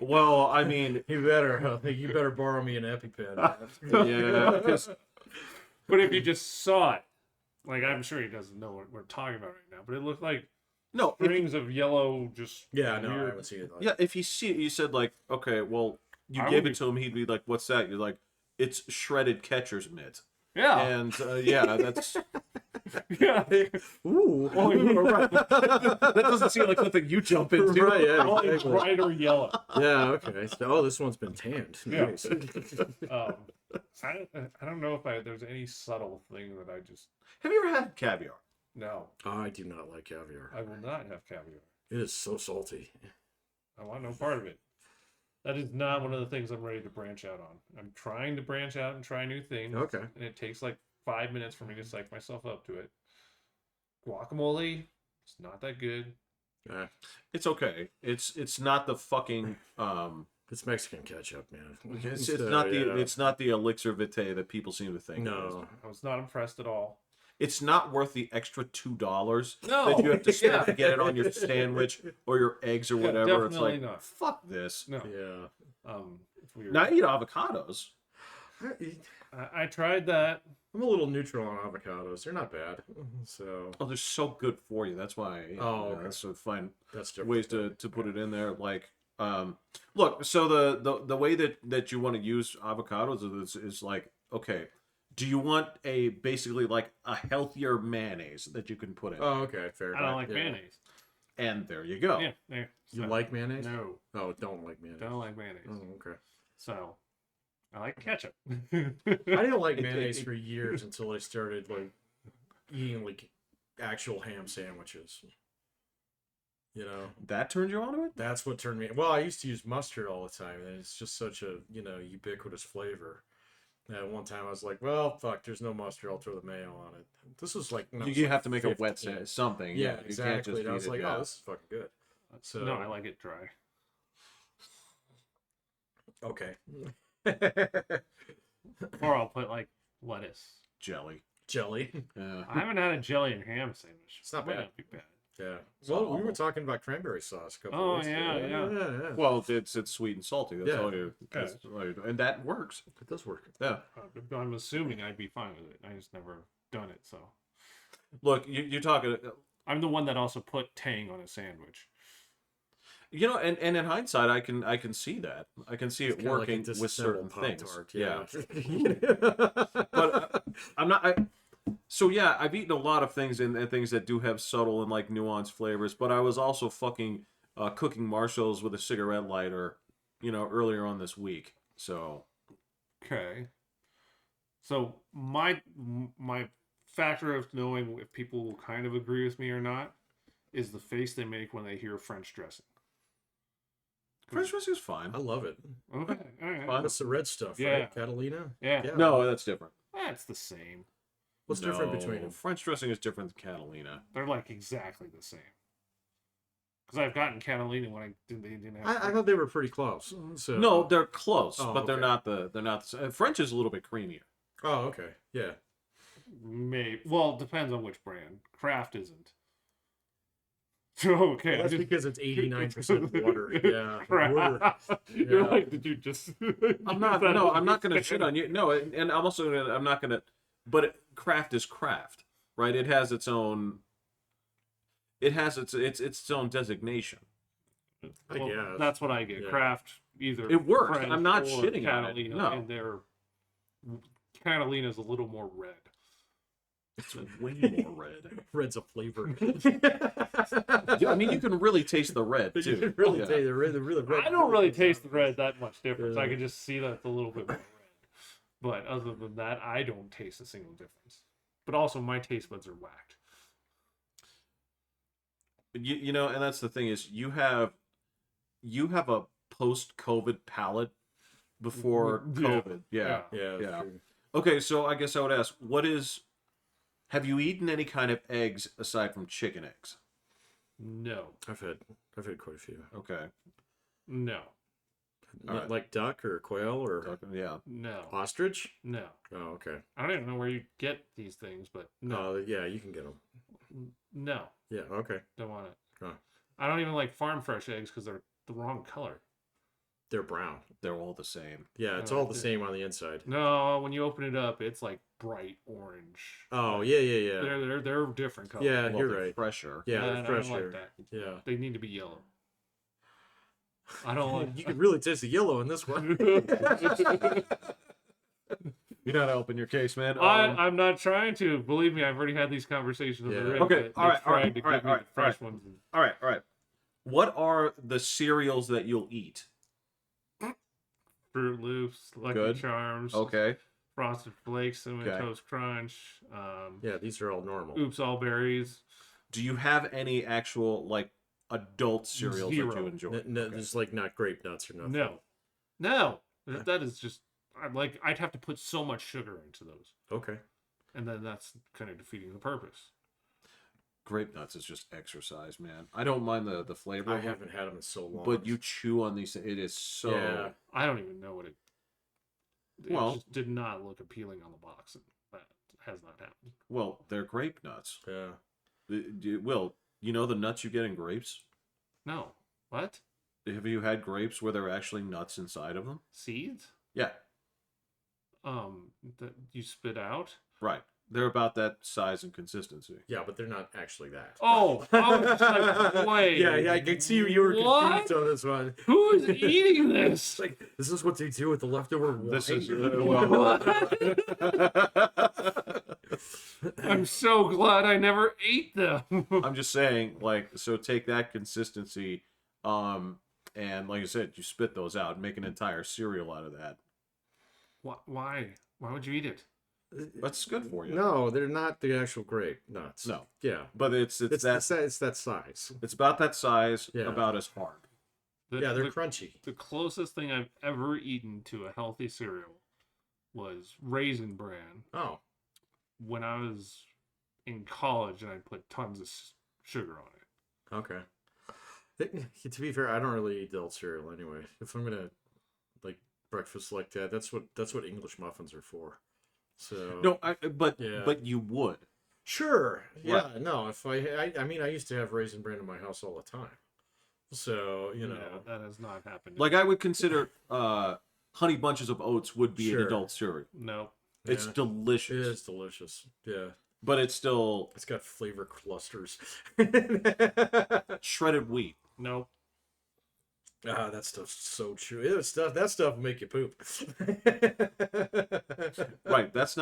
Well, I mean,
You better borrow me an EpiPen.
yeah, because
But if you just saw it, like I'm sure he doesn't know what we're talking about right now, but it looked like
no, if,
strings of yellow, just
Yeah, no, I
weird.
haven't seen it.
yeah, if he see it, you said like, okay, well, you
I
gave
would
it to him, he'd be like, "What's that?" You're like, "It's shredded catcher's mitt."
Yeah,
And yeah, that's
yeah.
Ooh.
Oh, you're right. That doesn't seem like something you jump into.
Right, yeah,
Only
exactly.
brighter yellow.
Yeah, okay. So, this one's been tanned.
Yeah.
Nice.
I don't know if there's any subtle thing that I just
Have you ever had caviar?
no.
I do not like caviar.
I will not have caviar.
It is so salty.
I want no part of it. That is not one of the things I'm ready to branch out on. I'm trying to branch out and try new things.
Okay.
And it takes like 5 minutes for me to psych myself up to it. Guacamole, it's not that good.
Eh,
It's okay. It's not the fucking
it's Mexican ketchup, man.
it's
So,
not the
yeah.
it's not the elixir vitae that people seem to think. it is.
No.
I was not impressed at all.
It's not worth the extra $2
No,
that you have to spend
yeah.
to get it on your sandwich or your eggs or
Yeah,
whatever. It's
definitely
like
not.
fuck this.
No.
Yeah.
It's weird.
Now I eat avocados.
I tried that.
I'm a little neutral on avocados. They're not bad. So
Oh, they're so good for you. That's why. I
okay.
That's so fun
that's different.
ways to put it in there. Like, look. So the way that you want to use avocados is like, okay, do you want basically like a healthier mayonnaise that you can put in?
Oh, okay. Fair
I don't
enough.
like
Yeah.
mayonnaise.
And there you go.
Yeah, there.
You
So,
like mayonnaise?
No,
Oh, don't like mayonnaise.
don't like mayonnaise.
Oh, okay.
So, I like ketchup.
I didn't like mayonnaise for years until I started like eating like actual ham sandwiches. You know,
That turned you onto it?
that's what turned me. Well, I used to use mustard all the time, and it's just such a ubiquitous flavor. And one time I was like, well, fuck, there's no mustard. I'll throw the mayo on it. This was like when I was,
You
like,
have to make a wet
15.
something.
Yeah,
You can't
exactly.
just
And I was
eat it,
like,
yeah.
oh, this is fucking good. So
No, I like it dry.
okay.
Or I'll put like lettuce.
Jelly.
Jelly.
Yeah.
I haven't had a jelly and ham sandwich.
It's not
Might
bad.
be bad.
Yeah.
So
Well, we were
almost.
talking about cranberry sauce a couple
Oh,
of weeks
yeah,
ago.
yeah.
Yeah.
Well, it's sweet and salty. That's
Yeah.
all you. That's all you do. And that works.
It does work.
Yeah.
I'm assuming I'd be fine with it. I just never done it, so
Look, you're talking.
I'm the one that also put tang on a sandwich.
You know, and in hindsight, I can see that. I can see it
Kinda like a
working with certain
disassembled
things.
Pop-Tart,
Yeah. But I'm not. So yeah, I've eaten a lot of things and things that do have subtle and like nuanced flavors. But I was also fucking cooking marshmallows with a cigarette lighter, earlier on this week. So
Okay. So my factor of knowing if people will kind of agree with me or not is the face they make when they hear French dressing.
French dressing is fine.
I love it.
Okay. All right.
Fine.
That's the red stuff,
Yeah.
right? Catalina?
Yeah.
Yeah.
No, that's different.
That's the same.
What's different
No,
between them?
French dressing is different than Catalina.
They're like exactly the same. Because I've gotten Catalina when they didn't have.
I thought they were pretty close. So
No, they're close,
Oh,
but they're
okay.
not the same. French is a little bit creamier.
Oh, okay. Yeah.
Maybe. Well, it depends on which brand. Kraft isn't. Okay,
That's because it's 89% water. Yeah. Water.
You're
Yeah.
like, did you just?
I'm not. No, I'm not gonna shit on you. No, and I'm also gonna. I'm not gonna. But craft is craft, right? It has its own. It has its own designation.
I guess.
That's what I get.
Yeah.
Craft either.
It works.
French
I'm not
or
shitting on it.
Catalina,
No.
and their Catalina's a little more red.
It's way more red.
Red's a flavor.
Yeah, I mean, you can really taste the red
You
too.
can really
Yeah.
taste the red.
I don't really taste the red that much difference.
Yeah.
I can just see that it's a little bit more red. But other than that, I don't taste a single difference. But also, my taste buds are whacked.
You know, and that's the thing is you have a post-COVID palate before
Yeah.
COVID. Yeah.
Yeah. that's
Yeah.
true.
Okay, so I guess I would ask, have you eaten any kind of eggs aside from chicken eggs?
No.
I've had quite a few.
Okay.
No.
All right.
Like duck or quail or
Yeah.
No.
ostrich.
No.
Oh, okay.
I don't even know where you get these things, but no.
Yeah, you can get them.
No.
Yeah. Okay.
Don't want it.
Oh.
I don't even like farm fresh eggs because they're the wrong color.
They're brown.
They're all the same.
Yeah, it's
Oh,
all the
yeah.
same on the inside.
No, when you open it up, it's like bright orange.
Oh, yeah.
They're different colors.
Yeah,
Well,
you're
they're
right.
fresher.
Yeah,
And
they're
I don't
fresher.
like that.
Yeah.
They need to be yellow. I don't like.
You can really taste the yellow in this one.
You're not helping your case, man.
I'm not trying to. Believe me, I've already had these conversations
Yeah.
already.
Okay,
but
all right,
they tried to
all right,
give me
all
the
right,
fresh ones.
all right. What are the cereals that you'll eat?
Fruit Loops, Lucky
Good.
Charms,
Okay.
Frosted Flakes, Cinnamon
Okay.
Toast Crunch,
Yeah, these are all normal.
Oops All Berries.
Do you have any actual like adult cereals that
Zero.
you enjoy?
No,
Okay.
there's like not grape nuts or nothing.
No. That is just. I'd have to put so much sugar into those,
Okay.
and then that's kind of defeating the purpose.
Grape nuts is just exercise, man. I don't mind the flavor,
I
of it,
haven't had them in so long.
but you chew on these. It is so.
Yeah.
I don't even know what it. It
Well-
just did not look appealing on the box, and that has not happened.
Well, they're grape nuts.
Yeah.
Will, you know the nuts you get in grapes?
No, what
Have you had grapes where there are actually nuts inside of them?
seeds?
Yeah,
That you spit out?
right. They're about that size and consistency.
Yeah, but they're not actually that.
Oh, I was just like, wait.
Yeah, I can see you were
What?
confused on this one.
Who is eating this?
It's like, this is what they do with the leftover wine.
This is
I'm so glad I never ate them.
I'm just saying, like, so take that consistency, and like I said, you spit those out and make an entire cereal out of that.
Why? Why would you eat it?
That's good for you.
No, they're not the actual grape nuts.
No.
Yeah.
But it's that
It's that size.
it's about that size,
Yeah.
about as hard.
Yeah, they're
the,
crunchy.
the closest thing I've ever eaten to a healthy cereal was Raisin Bran
Oh.
when I was in college, and I put tons of sugar on it.
Okay. To be fair, I don't really eat adult cereal anyway. If I'm gonna like breakfast like that, that's what English muffins are for. So
No, but
Yeah.
but you would.
sure, yeah,
Right.
no. If I mean, I used to have Raisin Bran in my house all the time. So you know,
Yeah, that has not happened.
Like I would consider honey bunches of oats would be an
Sure.
adult cereal.
no.
It's
Yeah.
delicious.
it is delicious. Yeah,
But it's still
it's got flavor clusters.
shredded wheat.
Nope.
Ah, that stuff's so true. That stuff will make you poop.
Right, that's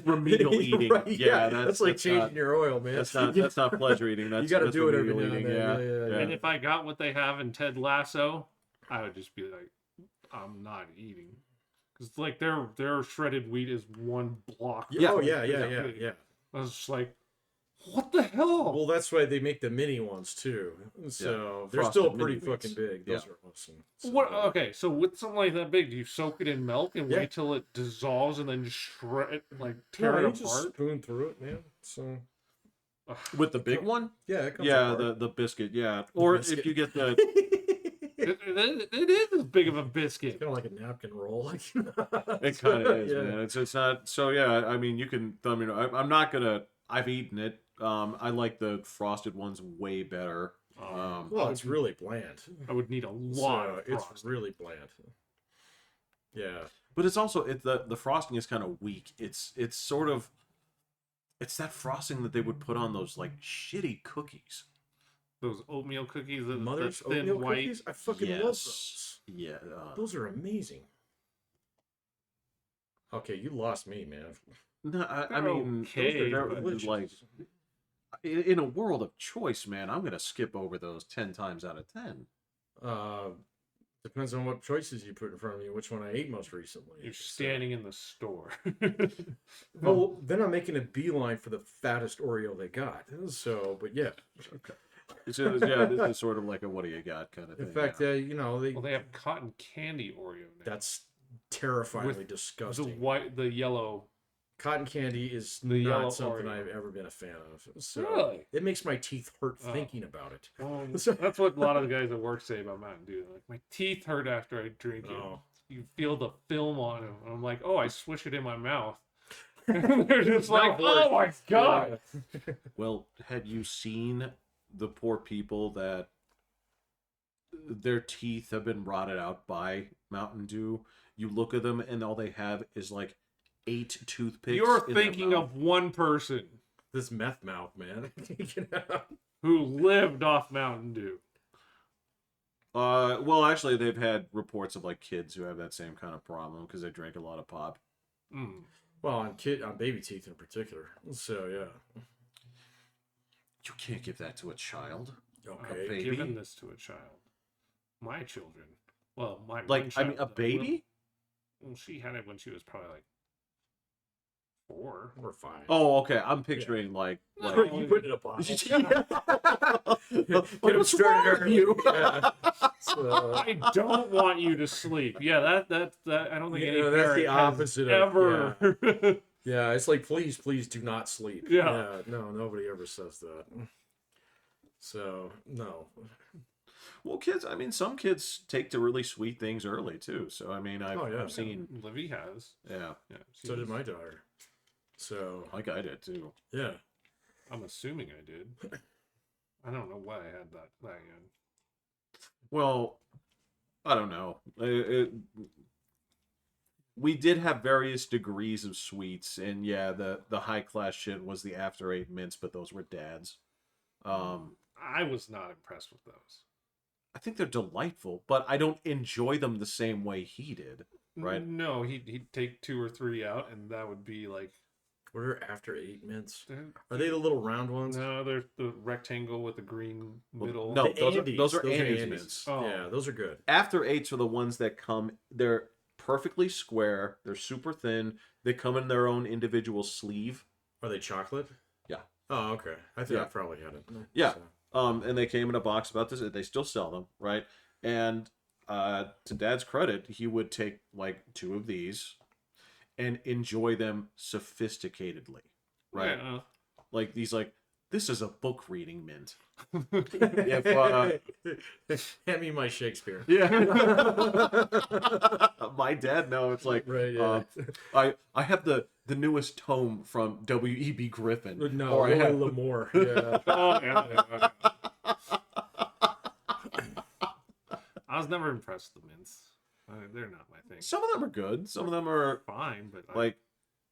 remedial eating.
Right,
Yeah,
that's like
that's
changing
not,
your oil, man.
that's not pleasure eating. That's
you got to
that's
do it every
remedial
now and
eating.
then. Yeah.
And if I got what they have in Ted Lasso, I would just be like, I'm not eating. Because like their shredded wheat is one block.
Yeah. Oh
Yeah.
yeah.
I was just like, what the hell?
Well, that's why they make the mini ones too. So they're
Frosted
still pretty
mini wheats.
fucking big. Those
Yeah.
are awesome. So,
What? Okay, so with something like that big, do you soak it in milk and
Yeah.
wait till it dissolves and then just shred it, like
no,
tear
you
it
just
apart?
spoon through it, man. So
With the big one?
yeah, it comes
Yeah,
apart.
the biscuit, yeah. Or
biscuit.
if you get the
It is as big of a biscuit.
kind of like a napkin roll.
it kind of is,
Yeah.
man. It's not so yeah, I mean you can I mean I'm not gonna I've eaten it. I like the frosted ones way better.
Well, it's really bland.
I would need a lot of
It's
frosting.
really bland. Yeah.
But it's also the frosting is kind of weak. It's sort of it's that frosting that they would put on those like shitty cookies.
Those oatmeal cookies, the
Mother's
thin
oatmeal
white.
cookies? I fucking love those.
Yeah.
Those are amazing. Okay, you lost me, man.
No, I
They're
mean,
okay,
they're
but-
like in a world of choice, man. I'm gonna skip over those 10 times out of 10.
Depends on what choices you put in front of me, which one I ate most recently.
You're standing in the store.
Well, then I'm making a beeline for the fattest Oreo they got. So, but yeah.
So, yeah, this is sort of like a what do you got kind of thing.
In fact,
yeah.
you know,
Well, they have cotton candy Oreo now.
that's terrifyingly
With
disgusting.
the yellow.
Cotton candy is
The yellow
not something
Oreo.
I've ever been a fan of. So
Really?
it makes my teeth hurt
Oh.
thinking about it.
Well, that's what a lot of the guys at work say about Mountain Dew. Like, my teeth hurt after I drink it.
Oh.
You feel the film on them. And I'm like, oh, I swish it in my mouth. And they're just like, oh my god.
Well, had you seen the poor people that their teeth have been rotted out by Mountain Dew? You look at them and all they have is like 8 toothpicks.
You're
in their
thinking
mouth.
of one person
This meth mouth, man.
who lived off Mountain Dew.
Well, actually, they've had reports of like kids who have that same kind of problem because they drink a lot of pop.
Mm.
Well, on baby teeth in particular. So yeah.
You can't give that to a child.
Okay.
I've
baby?
given this to a child. My children. Well, my
Like,
one
I mean, a
child,
baby?
Well, she had it when she was probably like 4.
We're fine.
Oh, okay. I'm picturing like
You put it in a bottle.
Like, what's
started
wrong with
early.
you?
Yeah. So,
I don't want you to sleep. Yeah, that I don't think any
Yeah, that's the
parent
opposite
has
of-
ever.
yeah, it's like please do not sleep.
Yeah.
No, nobody ever says that. So no.
Well, kids. I mean, some kids take to really sweet things early too. So I mean,
Oh, yeah.
I've seen.
Livy has.
Yeah,
Yeah.
So did my daughter. So
like I did too.
yeah.
I'm assuming I did. I don't know why I had that young.
Well, I don't know. We did have various degrees of sweets, and yeah, the high class shit was the after 8 mints, but those were dad's.
I was not impressed with those.
I think they're delightful, but I don't enjoy them the same way he did. Right.
No, he'd take 2 or 3 out, and that would be like.
What are after 8 mints? Are they the little round ones?
No, they're the rectangle with the green middle.
No,
The
those
Andes.
are Andes
Andes.
mints.
Oh.
Yeah, those are good.
After 8s are the ones that come. They're perfectly square. They're super thin. They come in their own individual sleeve.
Are they chocolate?
Yeah.
Oh, okay. I think
Yeah.
I probably had it.
Yeah.
So.
And they came in a box about this. They still sell them, right? And to Dad's credit, he would take like 2 of these and enjoy them sophisticatedly, right?
Yeah.
Like these, like this is a book reading mint.
Hand me my Shakespeare.
Yeah. My dad, no, it's like
Right, yeah.
I have the newest tome from W.E.B. Griffin.
No,
or I
Roy
have
L'Amour. Yeah.
Oh, yeah. I was never impressed with the mints. They're not my thing.
some of them are good. Some of them are
Fine, but
like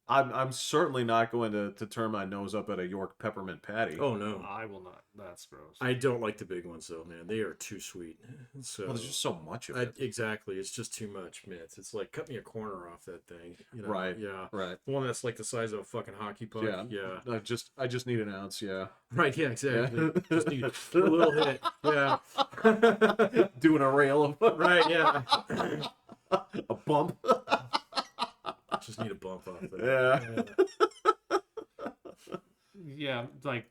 I'm certainly not going to turn my nose up at a York peppermint patty.
Oh no,
I will not. That's gross.
I don't like the big ones though, man. They are too sweet. So
Well, there's just so much of it.
exactly, it's just too much mints. It's like cut me a corner off that thing. You know?
Right.
Yeah.
Right.
The one that's like the size of a fucking hockey puck.
Yeah.
Yeah.
I just need an ounce. Yeah.
Right. Yeah. Exactly.
Yeah.
Just need a little hit. Yeah.
Doing a rail of
Right. Yeah.
a bump.
Just need a bump off that.
Yeah.
Yeah, like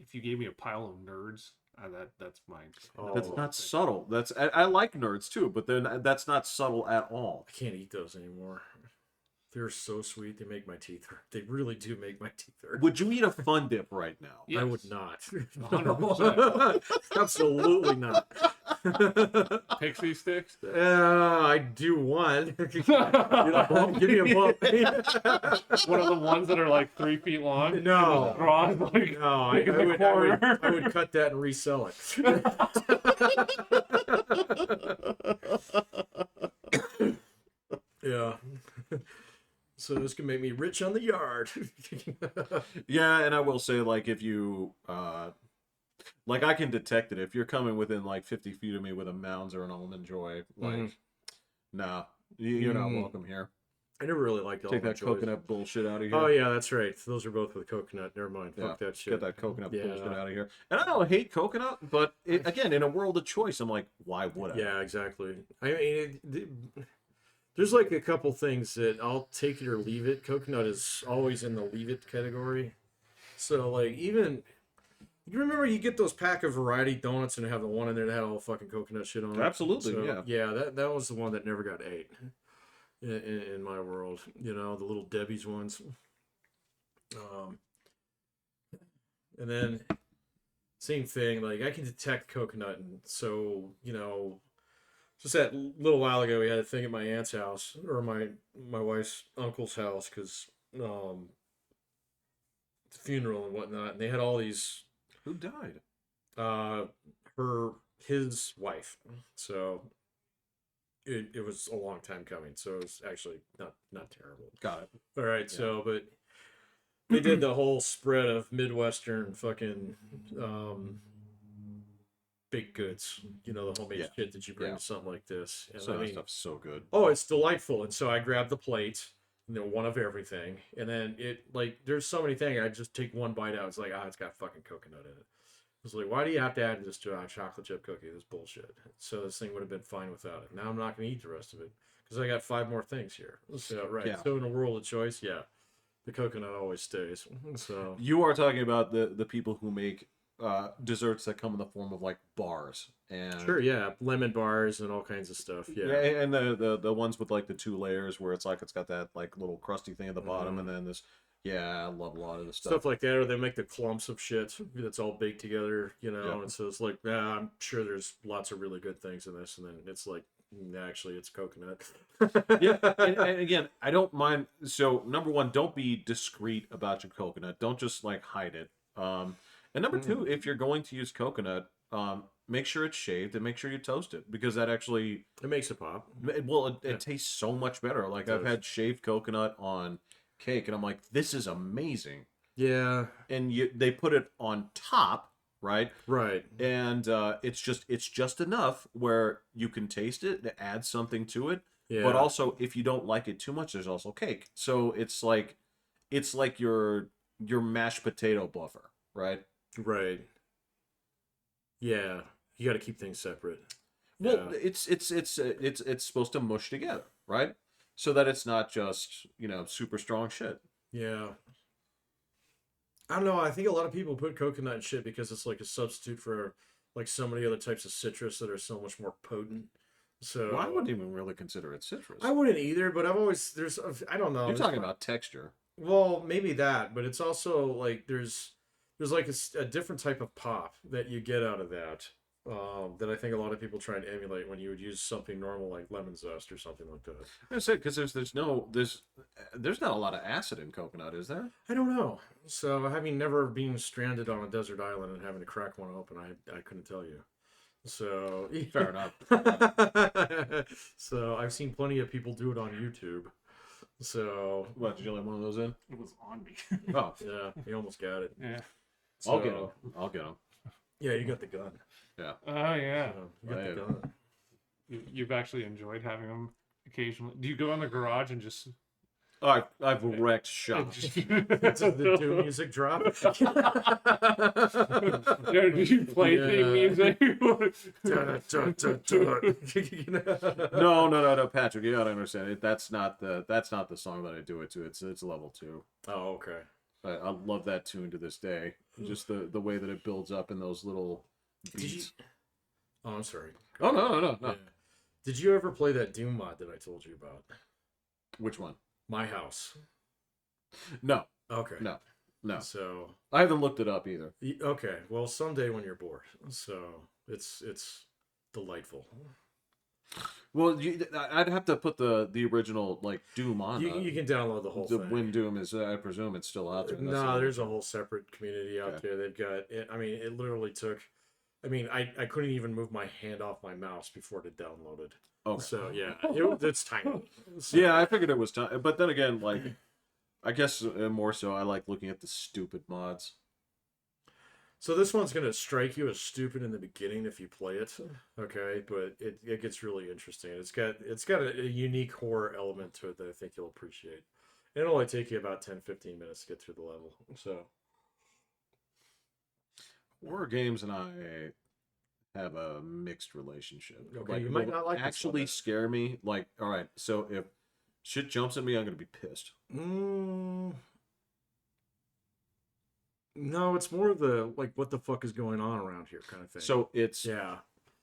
if you gave me a pile of nerds, that's mine.
Oh.
That's not subtle. I like nerds too, but then that's not subtle at all.
I can't eat those anymore. They're so sweet. They make my teeth hurt. They really do make my teeth hurt.
Would you eat a Fun Dip right now?
Yes.
I would not.
100%.
Absolutely not.
Pixie sticks?
I do one. Give me a bump. Give me a bump.
One of the ones that are like 3 feet long?
No.
And just drawn, like,
No, I
in the
would cut that and resell it. Yeah. So this can make me rich on the yard.
Yeah, and I will say, like, if you, like, I can detect it. If you're coming within, like, 50 feet of me with a Mounds or an Almond Joy, like, nah, you're not welcome here.
I never really liked
Take that
Almond Joys.
coconut bullshit out of here.
Oh, yeah, that's right. Those are both with coconut. Never mind.
Yeah,
Fuck that shit.
Get that coconut bullshit
Yeah.
out of here. And I don't hate coconut, but again, in a world of choice, I'm like, why would I?
Yeah, exactly. I mean, there's like a couple things that I'll take it or leave it. Coconut is always in the leave it category. So, like, even... You remember you get those pack of variety donuts and have the one in there that had all fucking coconut shit on it?
Absolutely,
So,
yeah.
Yeah, that was the one that never got ate in my world. You know, the little Debbie's ones. And then, same thing, like, I can detect coconut, and so, you know, just that little while ago, we had a thing at my aunt's house, or my wife's uncle's house, because, the funeral and whatnot, and they had all these...
Who died?
His wife. So it was a long time coming. So it was actually not terrible.
Got it.
All right. So, but they did the whole spread of Midwestern fucking baked goods. You know, the homemade shit that you bring to something like this. And
So
I
that
mean,
stuff's so good.
oh, it's delightful. And so I grabbed the plate, you know, one of everything. And then it, like, there's so many things. I just take one bite out. It's like, it's got fucking coconut in it. It's like, why do you have to add this to a chocolate chip cookie? This bullshit. So this thing would have been fine without it. Now I'm not going to eat the rest of it because I got 5 more things here. So, right.
Yeah.
So in a world of choice, yeah, the coconut always stays. So
You are talking about the people who make desserts that come in the form of like bars and
sure, yeah, lemon bars and all kinds of stuff. Yeah,
and the ones with like the 2 layers where it's got that like little crusty thing at the bottom and then this. Yeah, I love a lot of the
stuff like that, or they make the clumps of shit that's all baked together, you know. And so it's like, I'm sure there's lots of really good things in this, and then it's like, actually, it's coconut.
Yeah, and again, I don't mind. So number one, don't be discreet about your coconut. Don't just like hide it. And number two, if you're going to use coconut, make sure it's shaved and make sure you toast it because that actually
it makes it pop.
Well, it tastes so much better. Like I've had shaved coconut on cake and I'm like, this is amazing.
Yeah.
And they put it on top, right?
Right.
And it's just enough where you can taste it and add something to it.
Yeah.
But also if you don't like it too much, there's also cake. So it's like your mashed potato buffer, right?
Right. Yeah. You got to keep things separate.
Well, it's supposed to mush together, right? So that it's not just, super strong shit.
Yeah. I don't know. I think a lot of people put coconut in shit because it's like a substitute for like so many other types of citrus that are so much more potent. So
I wouldn't even really consider it citrus.
I wouldn't either, but I don't know.
You're talking about texture.
Well, maybe that, but it's also like there's like a different type of pop that you get out of that. That I think a lot of people try and emulate when you would use something normal like lemon zest or something like that.
That's it, because there's not a lot of acid in coconut, is there?
I don't know. So having never been stranded on a desert island and having to crack one open, I couldn't tell you. So
Fair enough.
So I've seen plenty of people do it on YouTube. So
What, did you let one of those in?
It was on me.
Oh,
yeah, he almost got it.
Yeah.
So,
I'll get them.
Yeah, you got the gun.
Yeah.
Oh, yeah.
So, you got the gun.
You've actually enjoyed having them occasionally. Do you go in the garage and just...
I've wrecked shop.
The Doom music drop.
Do you play theme music?
No, Patrick, you gotta understand it. That's not the song that I do it to. It's level 2.
Oh, okay.
I love that tune to this day. Just the way that it builds up in those little beats.
Oh, I'm sorry.
Oh no.
Yeah. Did you ever play that Doom mod that I told you about?
Which one?
My house.
No,
Okay.
no.
So
I haven't looked it up either.
okay. Well, someday when you're bored. So it's delightful.
Well, I'd have to put the original like Doom on.
You can download the whole
The
thing.
When Doom is, I presume it's still out there. That's the
No, there's a
original.
whole separate community out
Okay.
there. They've got it. I mean, it literally took. I mean, I couldn't even move my hand off my mouse before it downloaded.
Okay.
So yeah, it's tiny. So,
Yeah, I figured it was time, but then again, like, I guess more so, I like looking at the stupid mods.
So this one's gonna strike you as stupid in the beginning if you play it, okay? But it gets really interesting. It's got a unique horror element to it that I think you'll appreciate. It'll only take you about 10-15 minutes to get through the level. So
Horror games and I have a mixed relationship.
okay,
Like,
you might
they'll
not like this one
actually
then.
scare me. Like, all right, so if shit jumps at me, I'm gonna be pissed.
No, it's more of the like what the fuck is going on around here kind of thing.
So it's
yeah,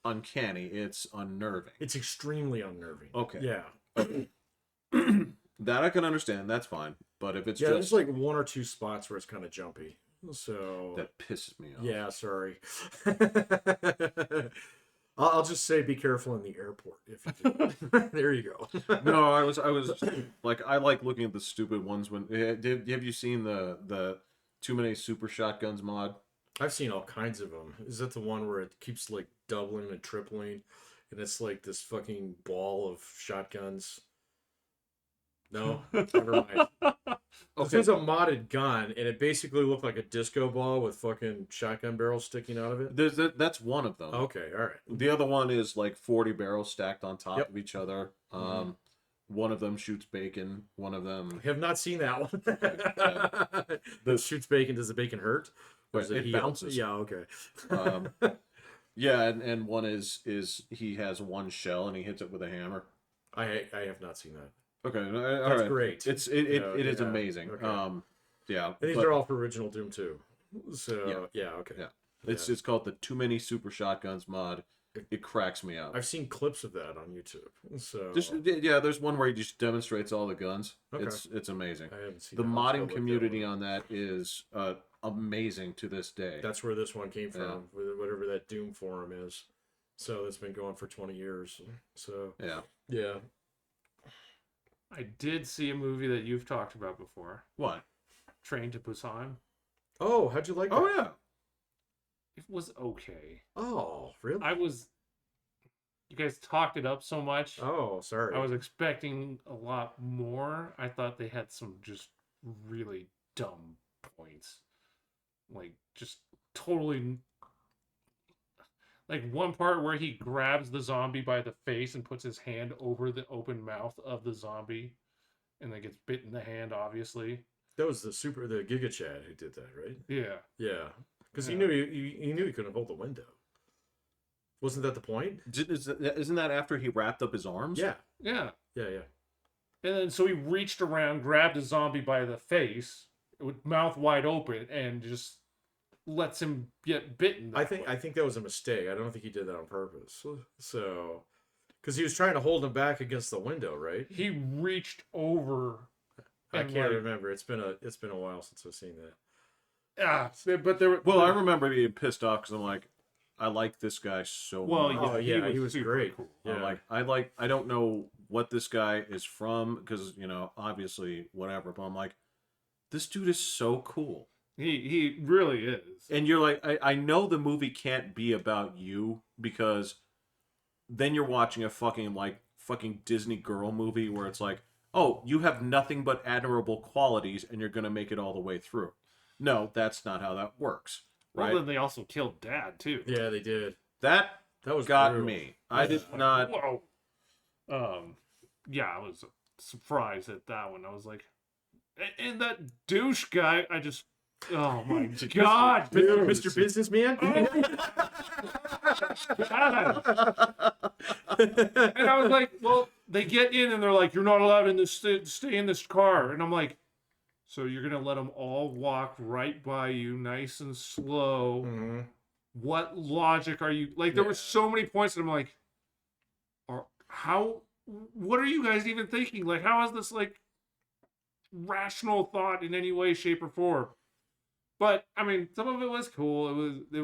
uncanny. It's unnerving.
it's extremely unnerving.
Okay.
Yeah.
That I can understand. That's fine. But if it's
Yeah,
just
there's like one or two spots where it's kind of jumpy. So
that pisses me off.
yeah, sorry. I'll just say be careful in the airport if you do. There you go.
No, I was like, I like looking at the stupid ones. When have you seen the too many super shotguns mod?
I've seen all kinds of them. Is that the one where it keeps like doubling and tripling, and it's like this fucking ball of shotguns? No, never mind. This
Okay.
is a modded gun, and it basically looked like a disco ball with fucking shotgun barrels sticking out of it.
That's one of them.
Okay, all right.
The other one is like 40 barrels stacked on top
Yep.
of each other.
Mhm.
One of them shoots bacon. One of them
I have not seen that one. It shoots bacon. Does the bacon hurt? Or does
it
heal?
bounces.
Yeah, okay.
Um, yeah, and one is he has one shell and he hits it with a hammer.
I have not seen that.
Okay, all
That's
right.
great.
It
Yeah,
is
yeah,
amazing.
okay.
Yeah,
And these
but
are all for original Doom too. So yeah, okay.
yeah. It's
Yeah.
it's called the Too Many Super Shotguns mod. It cracks me up.
I've seen clips of that on YouTube. So
Yeah, there's one where he just demonstrates all the guns.
Okay.
It's amazing.
I haven't seen
The
that. I'll have to
modding
look that
community
one up.
on that is amazing to this day.
That's where this one came from,
Yeah.
with whatever that Doom forum is. So it's been going for 20 years. So
Yeah.
yeah.
I did see a movie that you've talked about before,
What?
Train to Busan.
Oh, how'd you like that?
Oh yeah.
It was okay.
Oh, really?
You guys talked it up so much.
Oh, sorry.
I was expecting a lot more. I thought they had some just really dumb points. Like, just totally. Like, one part where he grabs the zombie by the face and puts his hand over the open mouth of the zombie and then gets bit in the hand, obviously.
That was the Giga Chad who did that, right?
Yeah.
Yeah, because he
Yeah.
knew he knew he couldn't hold the window. Wasn't that the point?
Isn't that after he wrapped up his arms?
Yeah,
Yeah.
yeah.
And then so he reached around, grabbed a zombie by the face, with mouth wide open, and just lets him get bitten.
I think that was a mistake. I don't think he did that on purpose. So, because he was trying to hold him back against the window, right?
he reached over.
I
and,
can't
like,
remember. It's been a while since I've seen that.
But there.
Well, I remember being pissed off because I'm like, I like this guy so
Well,
much.
Oh, yeah, he was
super
great.
cool.
Yeah.
I don't know what this guy is from because obviously whatever, but I'm like, this dude is so cool.
He really is.
And you're like, I know the movie can't be about you because then you're watching a fucking Disney girl movie where it's like, oh, you have nothing but admirable qualities and you're gonna make it all the way through. No, that's not how that works. Right?
Well, then they also killed Dad too.
Yeah, they did.
That
That was
got
brutal.
me. I did not.
Whoa. Yeah, I was surprised at that one. I was like, and that douche guy. Oh my god, dude.
Mr. Businessman.
God. And I was like, well, they get in and they're like, you're not allowed in this stay in this car. And I'm like, so you're gonna let them all walk right by you, nice and slow.
Mhm.
What logic are you like? There were
Yeah.
so many points that I'm like, what are you guys even thinking? Like, how is this like rational thought in any way, shape, or form. But I mean, some of it was cool. It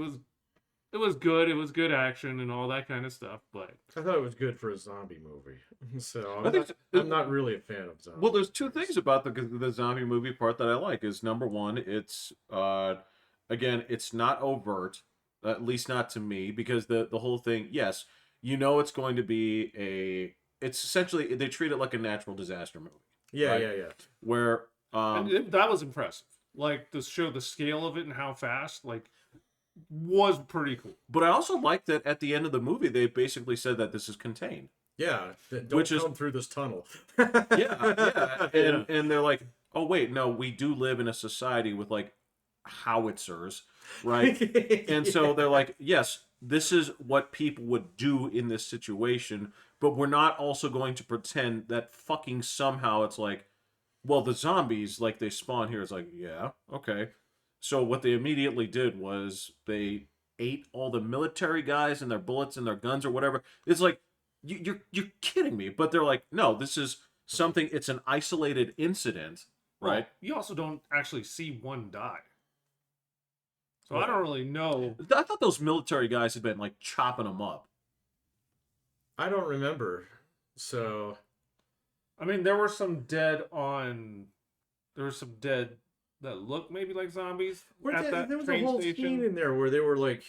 was good. It was good action and all that kind of stuff. But
I thought it was good for a zombie movie. So
I think
I'm not really a fan of zombies.
well, there's two things about the zombie movie part that I like. Is number one, it's again, it's not overt, at least not to me, because the whole thing, yes, you know, it's going to be it's essentially they treat it like a natural disaster movie.
Yeah,
right?
yeah, yeah.
Where
that was impressive. Like to show the scale of it and how fast, like, was pretty cool.
but I also like that at the end of the movie they basically said that this is contained.
Yeah, don't
Which is-
come through this tunnel.
Yeah.
Yeah.
And they're like, oh wait, no, we do live in a society with like howitzers, right? And so they're like, yes, this is what people would do in this situation, but we're not also going to pretend that fucking somehow it's like, well, the zombies, like they spawn here. It's like, yeah, okay. So what they immediately did was they ate all the military guys and their bullets and their guns or whatever. It's like, you're kidding me. But they're like, no, this is something, it's an isolated incident, right?
Well, you also don't actually see one die. So I don't really know.
I thought those military guys had been like chopping them up.
I don't remember. So
I mean, there were some dead that looked maybe like zombies
there was a
train
whole
station.
scene in there where they were like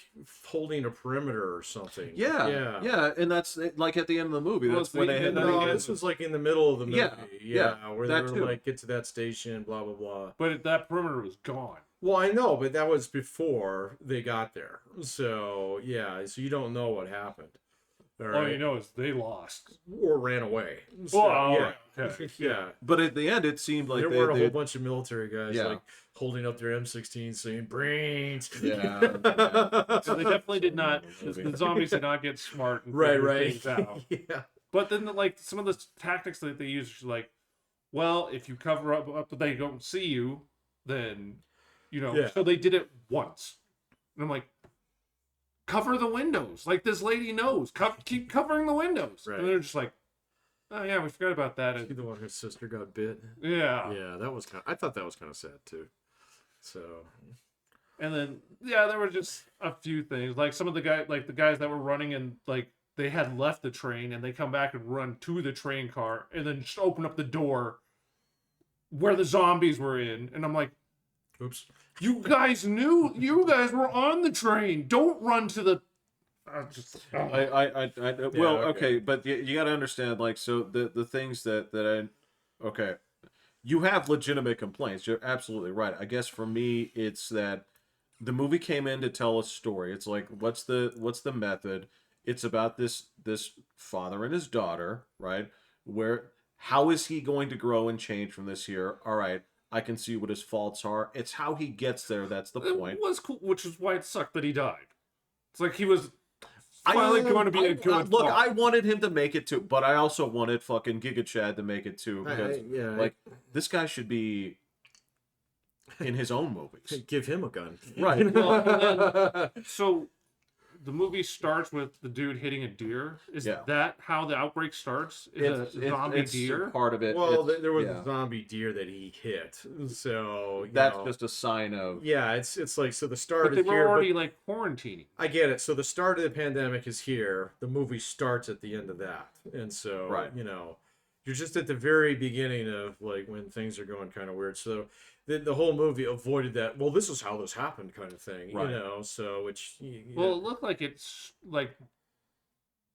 holding a perimeter or something.
Yeah, and that's like at the end of the movie.
Well,
That's
see,
when they
yeah,
had
that
No,
again.
this was like in the middle of the movie.
Yeah,
where
that
they were
too.
like, get to that station, blah blah blah.
But that perimeter was gone.
Well, I know, but that was before they got there. So yeah, so you don't know what happened. All
All
right.
you know is they lost.
Or ran away. So,
Well,
yeah.
okay.
Yeah.
But at the end, it seemed like
There
they,
were a
they
whole bunch of military guys
Yeah.
like holding up their M16 saying brains.
Yeah.
So they definitely did not.
Movie.
The zombies did not get smart and
Right,
figure
right.
things out.
Yeah.
But then, like some of the tactics that they use, is like, well, if you cover up, they don't see you, then, you know.
Yeah.
So they did it once, and I'm like, cover the windows. Like this lady knows. Keep covering the windows.
Right.
And they're just like, oh yeah, we forgot about that.
She the one whose sister got bit.
Yeah.
Yeah, that was I thought that was kind of sad too. So
And then yeah, there were just a few things. Like some of the guys that were running and like they had left the train and they come back and run to the train car and then just open up the door where the zombies were in. And I'm like,
oops.
you guys knew, you guys were on the train. Don't run to the.
Well,
okay.
okay, but you got to understand, like, so the things that okay, you have legitimate complaints. You're absolutely right. I guess for me, it's that the movie came in to tell a story. It's like, what's the method? It's about this father and his daughter, right? How is he going to grow and change from this here? All right, I can see what his faults are. It's how he gets there. That's the point.
It was cool, which is why it sucked that he died. It's like he was finally going to be a good.
Look,
father.
I wanted him to make it too, but I also wanted fucking Giga Chad to make it too, because like this guy should be in his own movies.
Give him a gun.
Right.
Well, and then, so the movie starts with the dude hitting a deer. Is
Yeah.
that how the outbreak starts? Is a zombie
it's
deer?
part of it.
Well,
It's-
there was
yeah.
a zombie deer that he hit. So
That's just a sign of
yeah. It's like so the start
But they
is
were
here.
already
But
like quarantining.
I get it. So the start of the pandemic is here. The movie starts at the end of that, and so
Right.
you're just at the very beginning of like when things are going kind of weird. So the whole movie avoided that. Well, this is how this happened, kind of thing.
Right.
So which
Well, it looked like it's like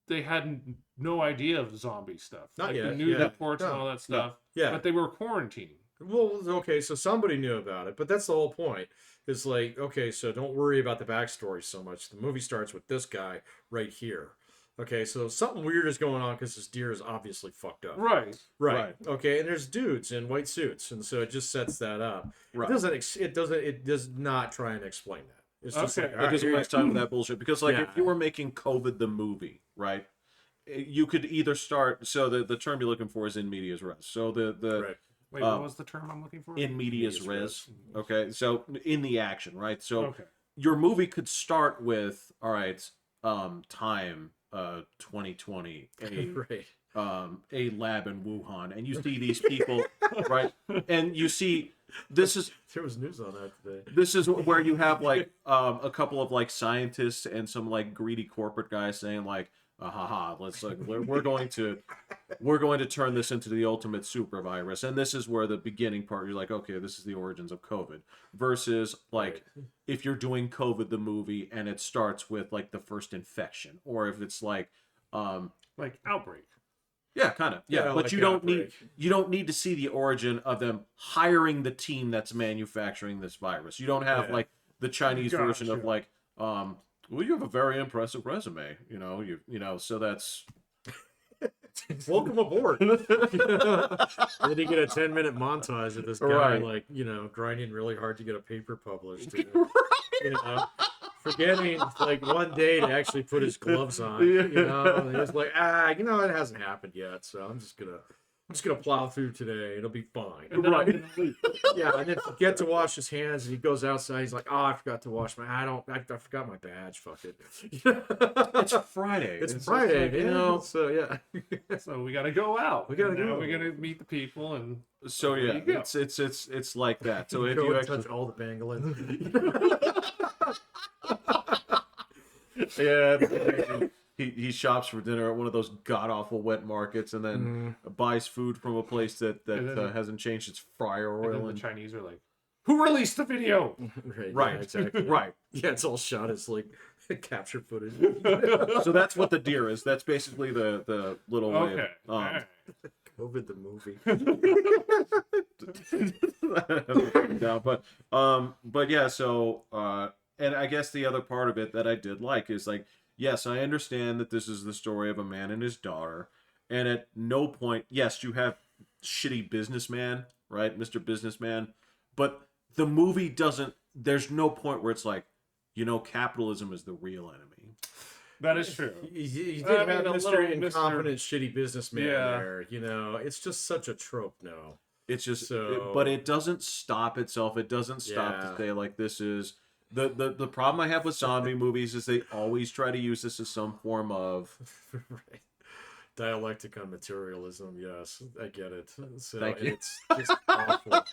they had no idea of zombie stuff.
Not
like
yet,
the news
yeah.
reports and
No,
all that stuff.
yeah.
But they were quarantining.
Well, okay, so somebody knew about it, but that's the whole point. It's like, okay, so don't worry about the backstory so much. The movie starts with this guy right here. Okay, so something weird is going on because this deer is obviously fucked up.
Right.
Right. Okay, and there's dudes in white suits, and so it just sets that up.
Right.
It does not try and explain that. It's just
Okay.
like,
it
all right,
doesn't
here
waste
you
time with that bullshit. Because like
Yeah.
if you were making COVID the movie, right? You could either start. So the term you're looking for is in medias res. So
go.
the
Right.
Wait, what was the term I'm looking for?
in medias
Medias
res.
res.
Okay, so in the action, right? So
Okay.
your movie could start with, all right, time 2020,
Right.
a lab in Wuhan, and you see these people, right? And you see this is
There was news on that today.
this is where you have like a couple of like scientists and some like greedy corporate guys saying like, haha, let's like we're going to turn this into the ultimate super virus. And this is where the beginning part, you're like, okay, this is the origins of COVID. Versus like if you're doing COVID the movie and it starts with like the first infection, or if it's like
Outbreak.
yeah, kind of. Yeah,
Yeah,
but
like
you don't
Outbreak.
you don't need to see the origin of them hiring the team that's manufacturing this virus. You don't have
Yeah.
like the Chinese version of
Gotcha.
like well, you have a very impressive resume, you know, so that's
Welcome aboard. Then you get a 10-minute montage of this guy,
Right.
like, grinding really hard to get a paper published. Forgetting, like, one day to actually put his gloves on. And he's like, it hasn't happened yet, so I'm just gonna plow through today. It'll be fine.
And then I'm
Right.
gonna leave.
Yeah, and then forget to wash his hands, and he goes outside. He's like, "Oh, I forgot to wash I forgot my badge. Fuck it."
it's Friday.
It's Friday,
like,
So yeah.
So we gotta go out.
We gotta
Now
go.
We're gonna meet the people, and
So
there
yeah,
you go.
it's like that. So if
Go
you
and
actually
touch all the pangolins.
yeah, he shops for dinner at one of those god awful wet markets, and then buys food from a place that
And then-
hasn't changed its fryer
And
oil.
then the
And
Chinese are like, "Who released the video?"
Right.
right,
Yeah, exactly.
right.
Yeah, it's all shot as like capture footage.
So that's what the deer is. That's basically the little way.
Okay.
Of,
All right.
COVID the movie.
no, but yeah. So and I guess the other part of it that I did like is like, yes, I understand that this is the story of a man and his daughter, and at no point, yes, you have shitty businessman, right, Mr. Businessman, but the movie doesn't. There's no point where it's like, capitalism is the real enemy.
That is true.
You
I
did
mean,
have
a
Mr.
little
Incompetent, shitty businessman
Yeah.
there. It's just such a trope now.
It's just,
So-
but it doesn't stop itself. It doesn't stop
Yeah.
to say like this is the problem I have with zombie movies is they always try to use this as some form of
Right. Dialectic on materialism. Yes, I get it. So
Thank you.
it's just awful.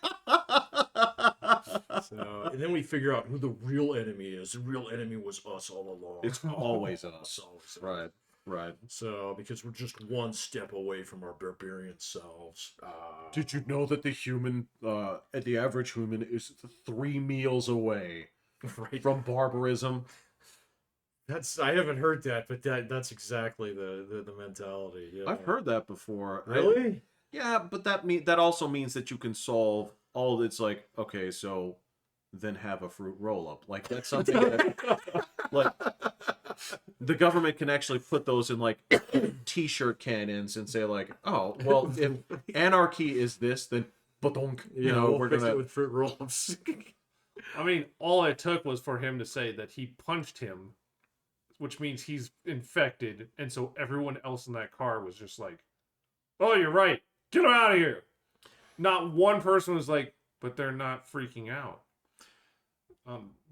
So, and then we figure out who the real enemy is. The real enemy was us all along.
it's always
It's
us.
always us.
Right.
So, because we're just one step away from our barbarian selves.
Did you know that the average human is 3 meals away
Right.
from barbarism?
I haven't heard that, but that's exactly the mentality. Yeah.
I've heard that before.
Really?
Yeah, but that also means that you can solve all. It's like, okay, so then have a fruit roll up. Like that's something that like the government can actually put those in like t-shirt cannons and say like, oh, well, if anarchy is this, then badonk,
We'll
we're
fix it
gonna
with fruit roll-ups.
I mean, all it took was for him to say that he punched him, which means he's infected, and so everyone else in that car was just like, "Oh, you're right. Get him out of here." Not one person was like, "But they're not freaking out.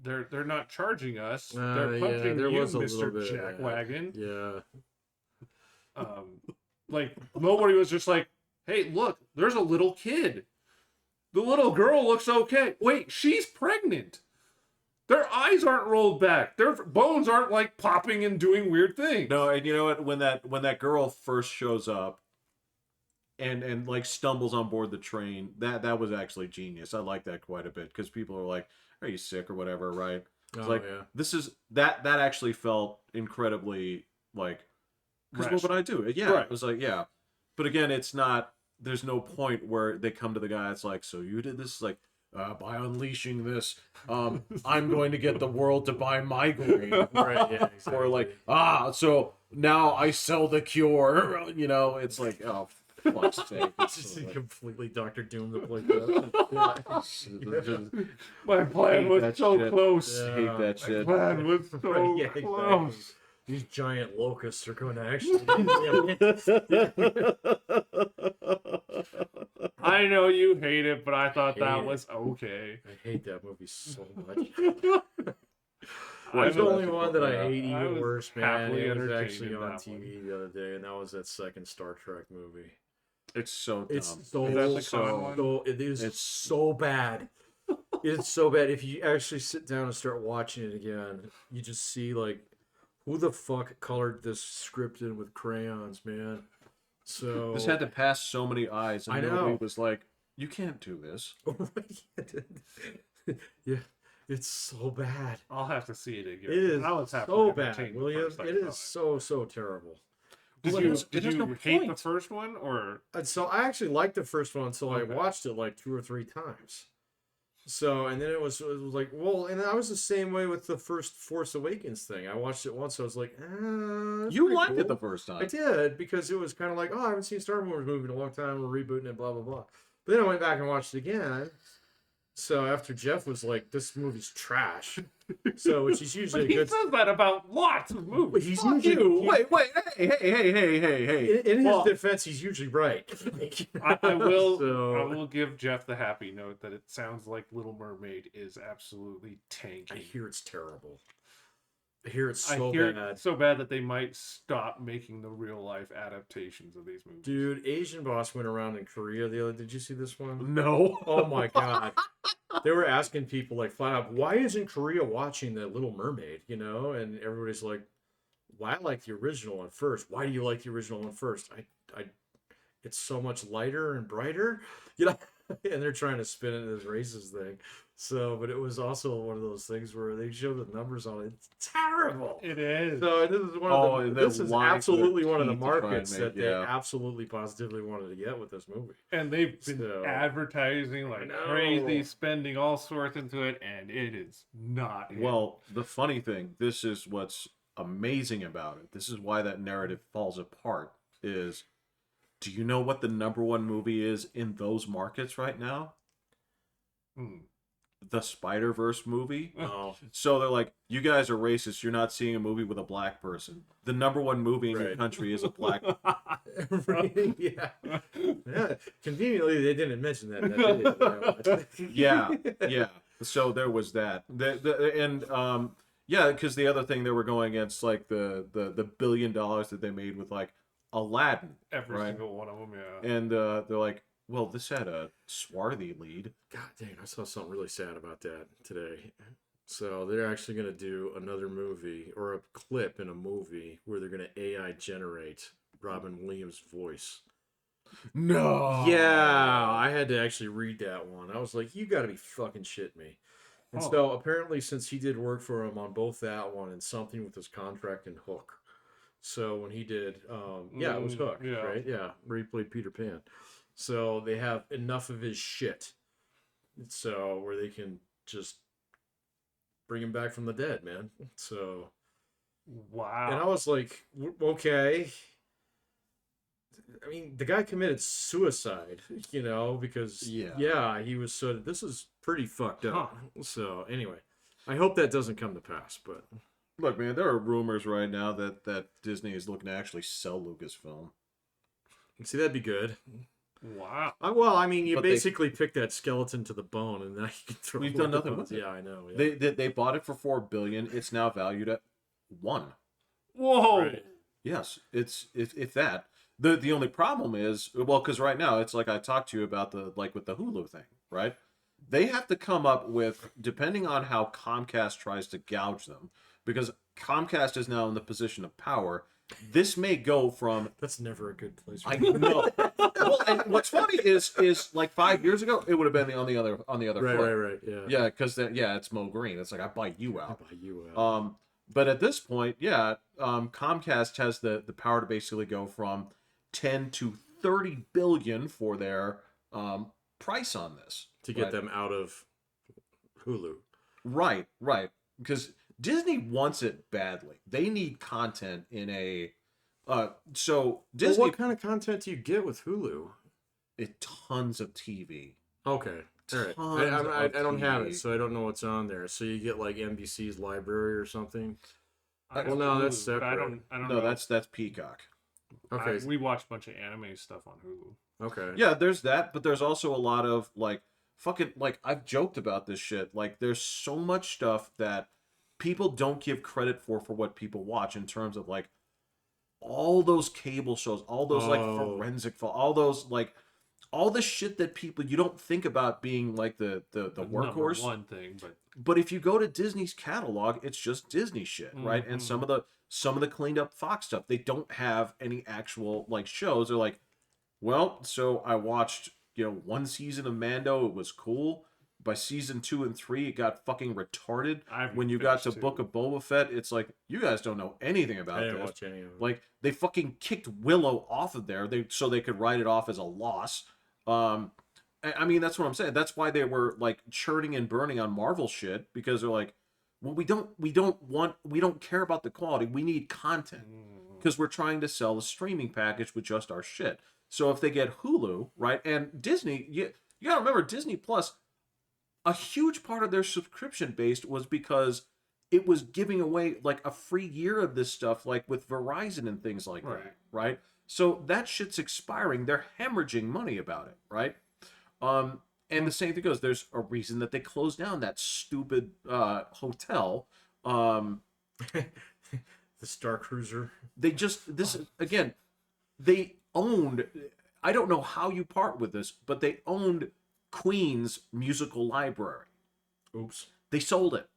They're not charging us. They're punching
there
you,
was a little
Mr.
bit of that.
Jackwagon."
Yeah.
Like nobody was just like, "Hey, look, there's a little kid. The little girl looks okay. Wait, she's pregnant. Their eyes aren't rolled back. Their bones aren't like popping and doing weird things."
No, and you know what? When that girl first shows up and like stumbles on board the train, that was actually genius. I like that quite a bit because people are like, "Are you sick or whatever?" Right? It's
Oh,
like
yeah.
this is that actually felt incredibly like because what would I do? Yeah,
Right.
it was like yeah, but again, it's not. There's no point where they come to the guy. It's like, so you did this like. By unleashing this, I'm going to get the world to buy my grain.
Right. Yeah. Exactly.
Or like, so now I sell the cure. It's like, oh, fuck's sake.
It's just completely Dr. Doom to play that.
My plan
Hate
was
that
so
shit.
close.
Yeah.
Hate that
My
shit.
plan was so
Yeah, exactly.
close.
These giant locusts are going to actually.
I know you hate it, but I thought
Hate
that
it.
was okay.
I hate that movie so much.
quite
The only
Jurassic
one
Park,
that I
yeah.
hate
I
even
was
worse, man.
happily
It was
entertained
actually
in
on
that
TV the other day, and that was that second Star Trek movie.
It's so dumb.
It's
Is that the con one?
it is
It's
so bad. It's so bad. If you actually sit down and start watching it again, you just see like who the fuck colored this script in with crayons, man. So
this had to pass so many eyes, and
I
nobody
know.
was like, "You can't do this."
Yeah, it's so bad.
I'll have to see it again.
It is
I was happily
so bad,
entertained the
William.
first time
It
I saw
is so terrible.
Did
Well,
you
it has no
hate the
point.
first one or?
And so I actually liked the first one until I
Okay.
watched it like 2 or 3 times. So and then it was like, well, and I was the same way with the first Force Awakens thing. I watched it once. I was like, that's
You
pretty
liked it the
cool.
first time.
I did because it was kind of like, oh, I haven't seen a Star Wars movie in a long time. We're rebooting it, blah blah blah. But then I went back and watched it again. So after Jeff was like, this movie's trash. So which is usually
But he
a good.
says that about lots of movies.
He's
Fuck
usually
you! Wait, hey!
in his
Well-
defense, he's usually right.
I will.
So-
I will give Jeff the happy note that it sounds like Little Mermaid is absolutely
I
tanking.
hear it's terrible. I hear it's
I
so
hear
bad.
it so bad that they might stop making the real life adaptations of these movies.
Dude, Asian Boss went around in Korea the other. Did you see this one?
No.
Oh my god. They were asking people like flat out, why isn't Korea watching the Little Mermaid? You know, and everybody's like, "Why I like the original one first? Why do you like the original one first? It's so much lighter and brighter, you know." And they're trying to spin it as racist thing. So, but it was also one of those things where they show the numbers on it. It's terrible.
It is.
So this is one
Oh,
of
and
the,
they're
this is
lying through
absolutely
their
one of the
teeth to try and
markets
make-
that they
yeah.
absolutely positively wanted to get with this movie.
And they've been
So-
advertising like
know.
crazy, spending all sorts into it, and it is not. it.
Well, the funny thing, this is what's amazing about it. This is why that narrative falls apart. Is, do you know what the #1 movie is in those markets right now?
Hmm.
The Spider-Verse movie.
Oh,
So they're like, you guys are racist. You're not seeing a movie with a black person. The #1 movie in your
Right.
country is a black.
yeah. Yeah. Conveniently, they didn't mention that. In that video.
Yeah. So there was that. Yeah, because the other thing they were going against, like the $1 billion that they made with like Aladdin,
Every
right?
single one of them, yeah.
And they're like, well, this had a swarthy lead.
God dang, I saw something really sad about that today. So they're actually going to do another movie or a clip in a movie where they're going to AI generate Robin Williams' voice.
No.
Yeah, I had to actually read that one. I was like, you got to be fucking shit me. And
Oh.
so apparently, since he did work for him on both that one and something with his contract and Hook. So when he did, it was Hook,
yeah.
right? Yeah, where he played Peter Pan. So they have enough of his shit. So where they can just bring him back from the dead, man. So,
Wow.
and I was like, okay. I mean, the guy committed suicide, you know, because
Yeah.
he was this is pretty fucked up. So anyway, I hope that doesn't come to pass, but
Look, man, there are rumors right now that Disney is looking to actually sell Lucasfilm.
see, that'd be good.
Wow.
Well, I mean, you
But they-
basically pick that skeleton to the bone, and now you can throw.
We've
away
done
the
nothing
bones.
with it.
Yeah, I know. Yeah.
They bought it for $4 billion. It's now valued at $1 billion.
Whoa.
Right.
Yes, it's if that. The only problem is, well, because right now it's like I talked to you about with the Hulu thing, right? They have to come up with, depending on how Comcast tries to gouge them, because Comcast is now in the position of power. This may go from,
That's never a good place.
I know. Well, and what's funny is like 5 years ago it would have been on the other
Right,
foot.
right. Yeah.
Yeah, because it's Mo Green. It's like I buy you
I'll
out.
buy you out.
But at this point, Comcast has the power to basically go from 10 to 30 billion for their price on this
to get
right?
them out of Hulu.
Right. Because Disney wants it badly. They need content in a. So Disney,
Well, what kind of content do you get with Hulu?
tons of TV.
Okay. All right.
Tons
I
of
don't have
TV.
it, so I don't know what's on there. So you get like NBC's library or something.
I
Well, no, that's
Hulu, but I
separate.
don't
No,
know.
that's Peacock.
Okay.
We watch a bunch of anime stuff on Hulu.
Okay.
Yeah, there's that, but there's also a lot of like fucking like I've joked about this shit. Like there's so much stuff that people don't give credit for what people watch in terms of like all those cable shows, all those like
Oh.
forensic, all those like all the shit that people you don't think about being like the
number
workhorse.
one thing,
But if you go to Disney's catalog, it's just Disney shit, right? And some of the cleaned up Fox stuff, they don't have any actual like shows. They're like, well, so I watched, one season of Mando, it was cool. By season 2 and 3, it got fucking retarded. When you got to Book of Boba Fett, it's like, you guys don't know anything about
I didn't
this.
watch any of it.
Like, they fucking kicked Willow off of there so they could write it off as a loss. I mean, that's what I'm saying. That's why they were like churning and burning on Marvel shit, because they're like, well, we don't care about the quality. We need content because we're trying to sell a streaming package with just our shit. So if they get Hulu, right, and Disney, you gotta remember Disney Plus, a huge part of their subscription base was because it was giving away like a free year of this stuff, like with Verizon and things like that, right? So that shit's expiring. They're hemorrhaging money about it, right? And the same thing goes. There's a reason that they closed down that stupid hotel.
The Star Cruiser.
They just they owned. I don't know how you part with this, but they owned Queen's musical library.
Oops.
They sold it.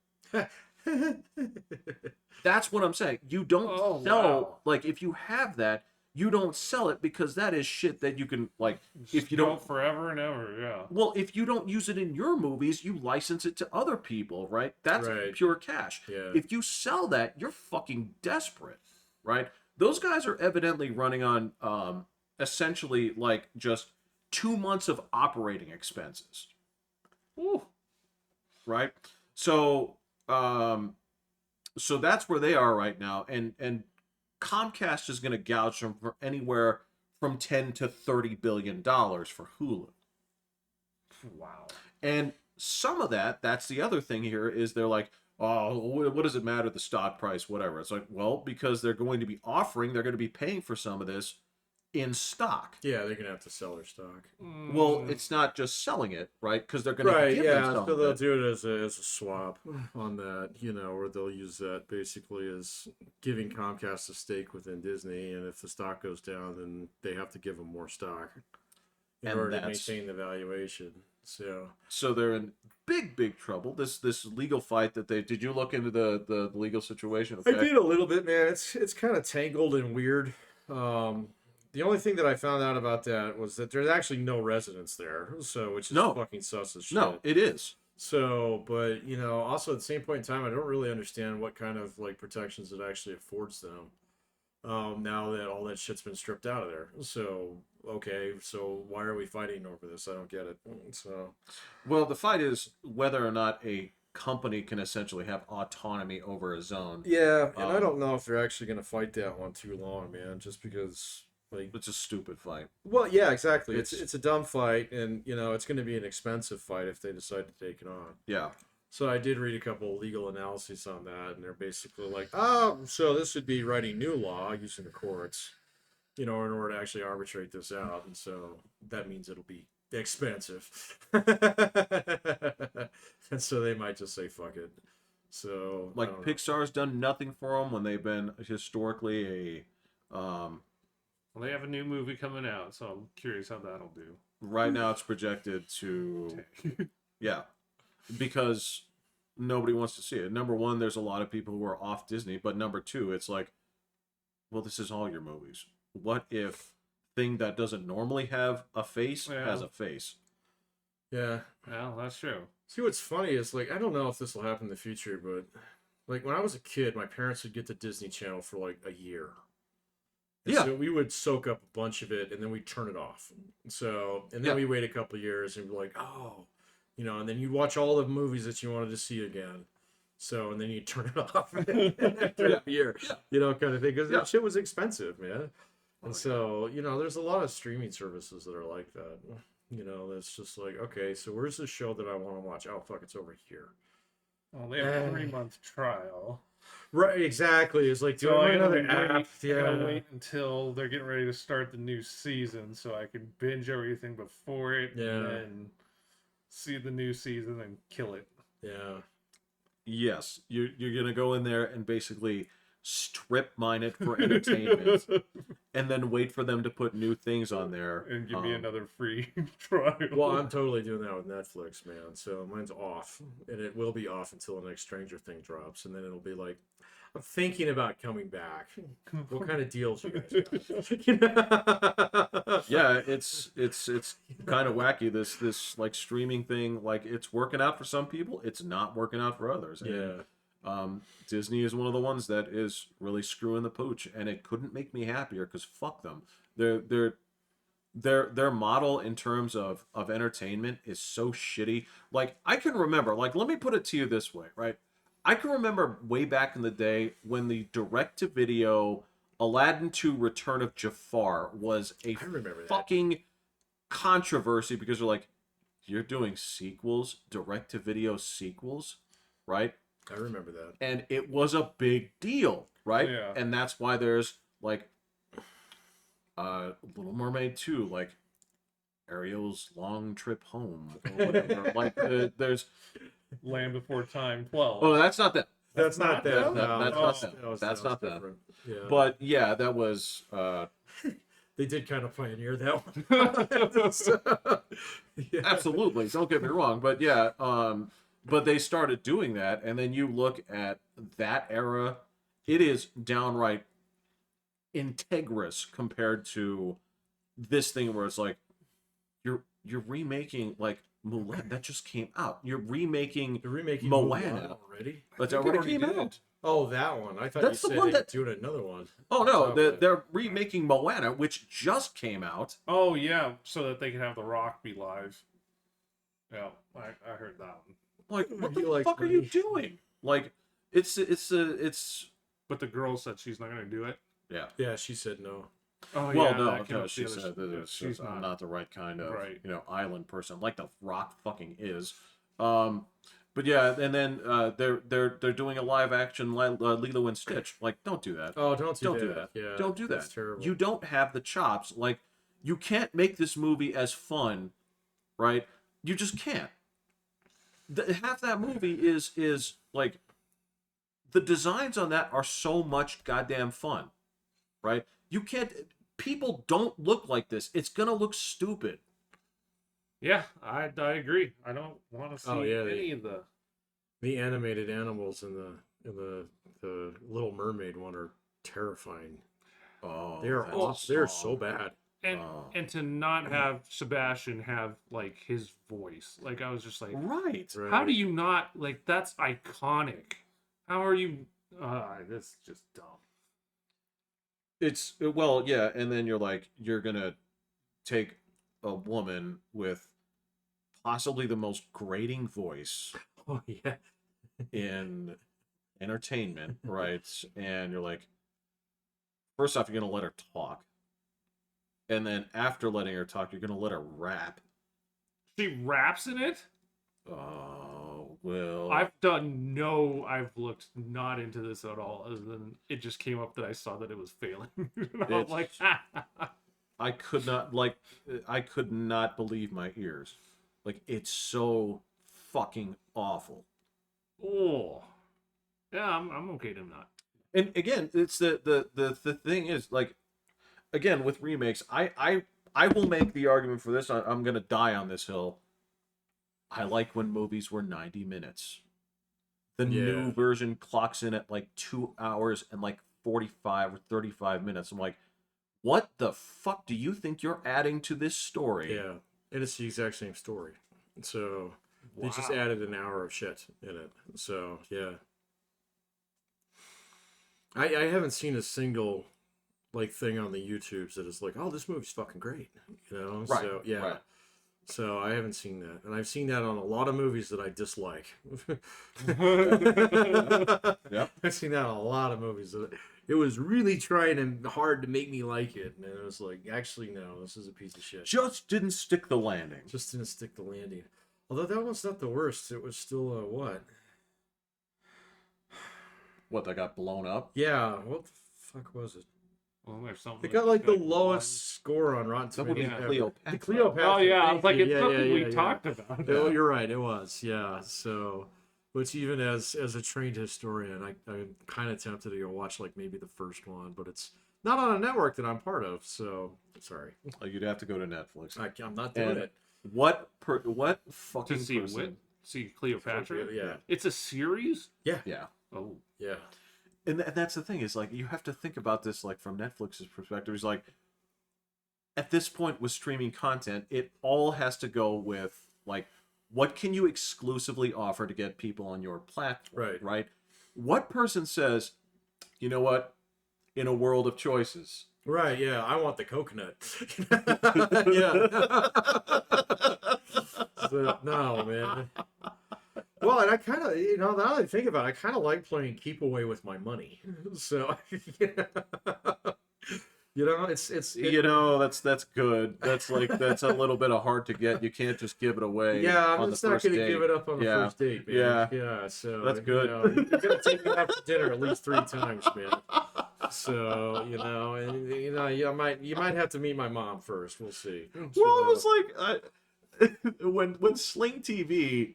That's what I'm saying. You don't sell like if you have that. You don't sell it because that is shit that you can like if you don't
forever and ever, yeah.
Well, if you don't use it in your movies, you license it to other people, right? That's pure cash.
Yeah.
If you sell that, you're fucking desperate, right? Those guys are evidently running on essentially like just 2 months of operating expenses.
Ooh.
Right? So so that's where they are right now, and Comcast is going to gouge them for anywhere from 10 to 30 billion dollars for Hulu.
Wow.
And some of that's the other thing here is they're like, oh, what does it matter, the stock price, whatever. It's like, well, because they're going to be paying for some of this in stock.
Yeah, they're gonna have to sell their stock.
Well, it's not just selling it, right? Because they're going to give them some
so
of
they'll
it.
do it as a swap on that, or they'll use that basically as giving Comcast a stake within Disney, and if the stock goes down, then they have to give them more stock in
And
order to
that's-
maintain the valuation.
So they're in big trouble. This legal fight that they did you look into the legal situation?
I did a little bit, man. It's kind of tangled and weird. The only thing that I found out about that was that there's actually no residents there, so which is fucking sus as shit.
No, it is.
So, but also at the same point in time, I don't really understand what kind of like protections it actually affords them. Now that all that shit's been stripped out of there. So, okay, so why are we fighting over this? I don't get it. So,
well, the fight is whether or not a company can essentially have autonomy over a zone.
Yeah, and I don't know if they're actually going to fight that one too long, man, just because like
it's a stupid fight.
Well, yeah, exactly. It's a dumb fight, and it's going to be an expensive fight if they decide to take it on.
Yeah.
So I did read a couple of legal analyses on that, and they're basically like, oh, so this would be writing new law using the courts, in order to actually arbitrate this out, and so that means it'll be expensive. And so they might just say fuck it. So
like Pixar's done nothing for them when they've been historically a
Well, they have a new movie coming out, so I'm curious how that'll do.
right now it's projected to yeah, because nobody wants to see it. Number one, there's a lot of people who are off Disney, but number two, it's like, well, this is all your movies. What if thing that doesn't normally have a face has a face?
Yeah.
Well, that's true.
See, what's funny is, like, I don't know if this will happen in the future, but, like, when I was a kid, my parents would get the Disney Channel for, like, a year. And so we would soak up a bunch of it, and then we'd turn it off. So, and then we wait a couple of years, and be like, oh, and then you watch all the movies that you wanted to see again. So, and then you turn it off after a year, kind of thing. Because that shit was expensive, man. And so, there's a lot of streaming services that are like that. That's just like, okay, so where's the show that I want to watch? Oh, fuck, it's over here.
Well, they have a 3-month trial.
Right, exactly. It's like, do I another app?
I gotta wait until they're getting ready to start the new season so I can binge everything before it and then see the new season and kill it.
Yeah.
Yes, you're gonna go in there and basically strip mine it for entertainment, and then wait for them to put new things on there.
And give me another free trial.
Well, I'm totally doing that with Netflix, man. So mine's off, and it will be off until the next Stranger Thing drops, and then it'll be like, I'm thinking about coming back. What kind of deals you guys got?
Yeah, it's kind of wacky. This like streaming thing, like it's working out for some people, it's not working out for others.
Yeah.
And, Disney is one of the ones that is really screwing the pooch, and it couldn't make me happier because fuck them. Their model in terms of entertainment is so shitty. Like I can remember, like let me put it to you this way, right? I can remember way back in the day when the direct-to-video Aladdin 2 Return of Jafar was a
I remember that.
fucking controversy because they're like, you're doing sequels, direct-to-video sequels, right?
I remember that.
And it was a big deal, right?
Yeah.
And that's why there's like Little Mermaid 2, like Ariel's Long Trip Home or whatever. Like there's
Land Before Time 12.
oh, that's not that.
That's not that.
That's
No,
not that. That's not that.
different. Yeah.
But yeah, that was
They did kind of pioneer that one. Yeah.
absolutely. Don't get me wrong, but yeah, but they started doing that, and then you look at that era, it is downright integrous compared to this thing where it's like you're remaking like Mulan that just came out. You're remaking
You're remaking
Moana
Mulan already.
That's
I think it
already came
already
out.
Oh, that one. I thought
That's the
you said
one
they
that-
were doing another one.
Oh no,
Oh,
they're remaking Moana, which just came out.
Oh, yeah, so that they can have The Rock be live. Yeah, I heard that one.
Like, what
He
the
likes
fuck are you
money.
doing? Like, it's
But the girl said she's not going to do it.
yeah.
Yeah, she said no.
Oh,
Well,
yeah,
no,
that came
no,
up
she
the other-
said that
yeah,
she's not the right kind of
Right.
island person, like the Rock fucking is. But yeah, and then they're doing a live action Lilo and Stitch. Like, don't do that.
Oh, don't
Don't do that.
Yeah,
Don't do that.
That's terrible.
You don't have the chops. Like, you can't make this movie as fun, right? You just can't. Half that movie is like the designs on that are so much goddamn fun, right? You can't. People don't look like this. It's gonna look stupid.
Yeah, I agree. I don't want to see
Oh, yeah,
any of the...
The animated animals in the Little Mermaid one are terrifying.
Oh,
They're so bad.
And
Oh.
and to not have Sebastian have like his voice, like I was just like,
right.
Right.
how do you not like? That's iconic. How are you? That's just dumb.
It's well, yeah, and then you're gonna take a woman with possibly the most grating voice
Oh yeah.
in entertainment, right? And you're like, first off, you're gonna let her talk, and then after letting her talk, you're gonna let her rap.
She raps in it.
Oh well,
I've looked not into this at all, other than it just came up that I saw that it was failing. And I was like,
I could not believe my ears. Like, it's so fucking awful.
oh, yeah, I'm okay to not.
And again, it's the thing is, like, again with remakes, I will make the argument for this. I'm gonna die on this hill. I like when movies were 90 minutes. The new
Yeah.
version clocks in at like 2 hours and like 45 or 35 minutes. I'm like, what the fuck do you think you're adding to this story?
Yeah. And it's the exact same story. So they just
Wow.
added an hour of shit in it. So yeah. I haven't seen a single like thing on the YouTubes that is like, oh, this movie's fucking great. You know?
Right,
So yeah.
right.
So I haven't seen that. And I've seen that on a lot of movies that I dislike.
Yep.
I've seen that on a lot of movies that it was really trying and hard to make me like it. And it was like, actually no, this is a piece of shit.
Just didn't stick the landing.
Just didn't stick the landing. Although that one's not the worst. It was still what?
What, that got blown up?
Yeah, what the fuck was it?
Well, there's something.
It got like the lowest score on Rotten
That would be
Tomatoes. ever.
Cleopatra.
The Cleopatra.
Oh yeah, I was
thank
like,
you.
it's
Yeah,
something
yeah,
we
yeah,
talked about.
Oh, you're right. It was. Yeah. So Which even as a trained historian, I'm kind of tempted to go watch like maybe the first one, but it's not on a network that I'm part of. So sorry,
You'd have to go to Netflix.
I'm not doing
And
it.
what
To
fucking
see
person?
see Cleopatra.
Yeah,
It's a series.
yeah,
Yeah.
Oh,
yeah.
And that's the thing is like you have to think about this like from Netflix's perspective. It's like at this point with streaming content, it all has to go with like what can you exclusively offer to get people on your platform,
Right.
right? What person says, you know what, in a world of choices,
Right, yeah. I want the coconut. Yeah. So, no, man. Well, and I kind of, now that I think about it, I kind of like playing keep away with my money. So,
that's good. That's like that's a little bit of hard to get. You can't just give it away
yeah, I'm
on the
just not
first
going to
date.
give it up on the
Yeah.
first date, man.
Yeah.
Yeah, so
That's good.
you're going to take me out to dinner at least 3 times, man. So, and you might have to meet my mom first. We'll see.
Well,
So,
it was like when Sling TV,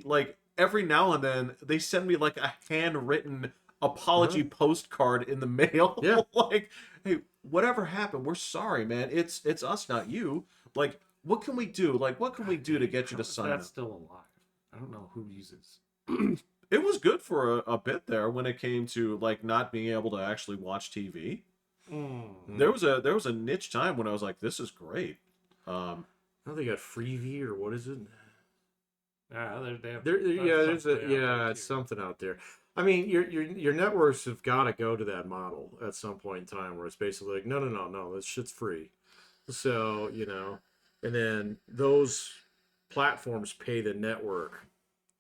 like every now and then they send me like a handwritten apology postcard in the mail.
Yeah.
Like, hey, whatever happened, we're sorry, man. It's us, not you. Like, what can we do? Like, what can we do to get you to sign
that's
up?
still alive. I don't know who uses.
It was good for a bit there when it came to like not being able to actually watch TV. There was a niche time when I was like, this is great.
I think they got Freevee or what is it?
Yeah, they have.
It's something out there. I mean, your networks have got to go to that model at some point in time where it's basically like, no, this shit's free. So and then those platforms pay the network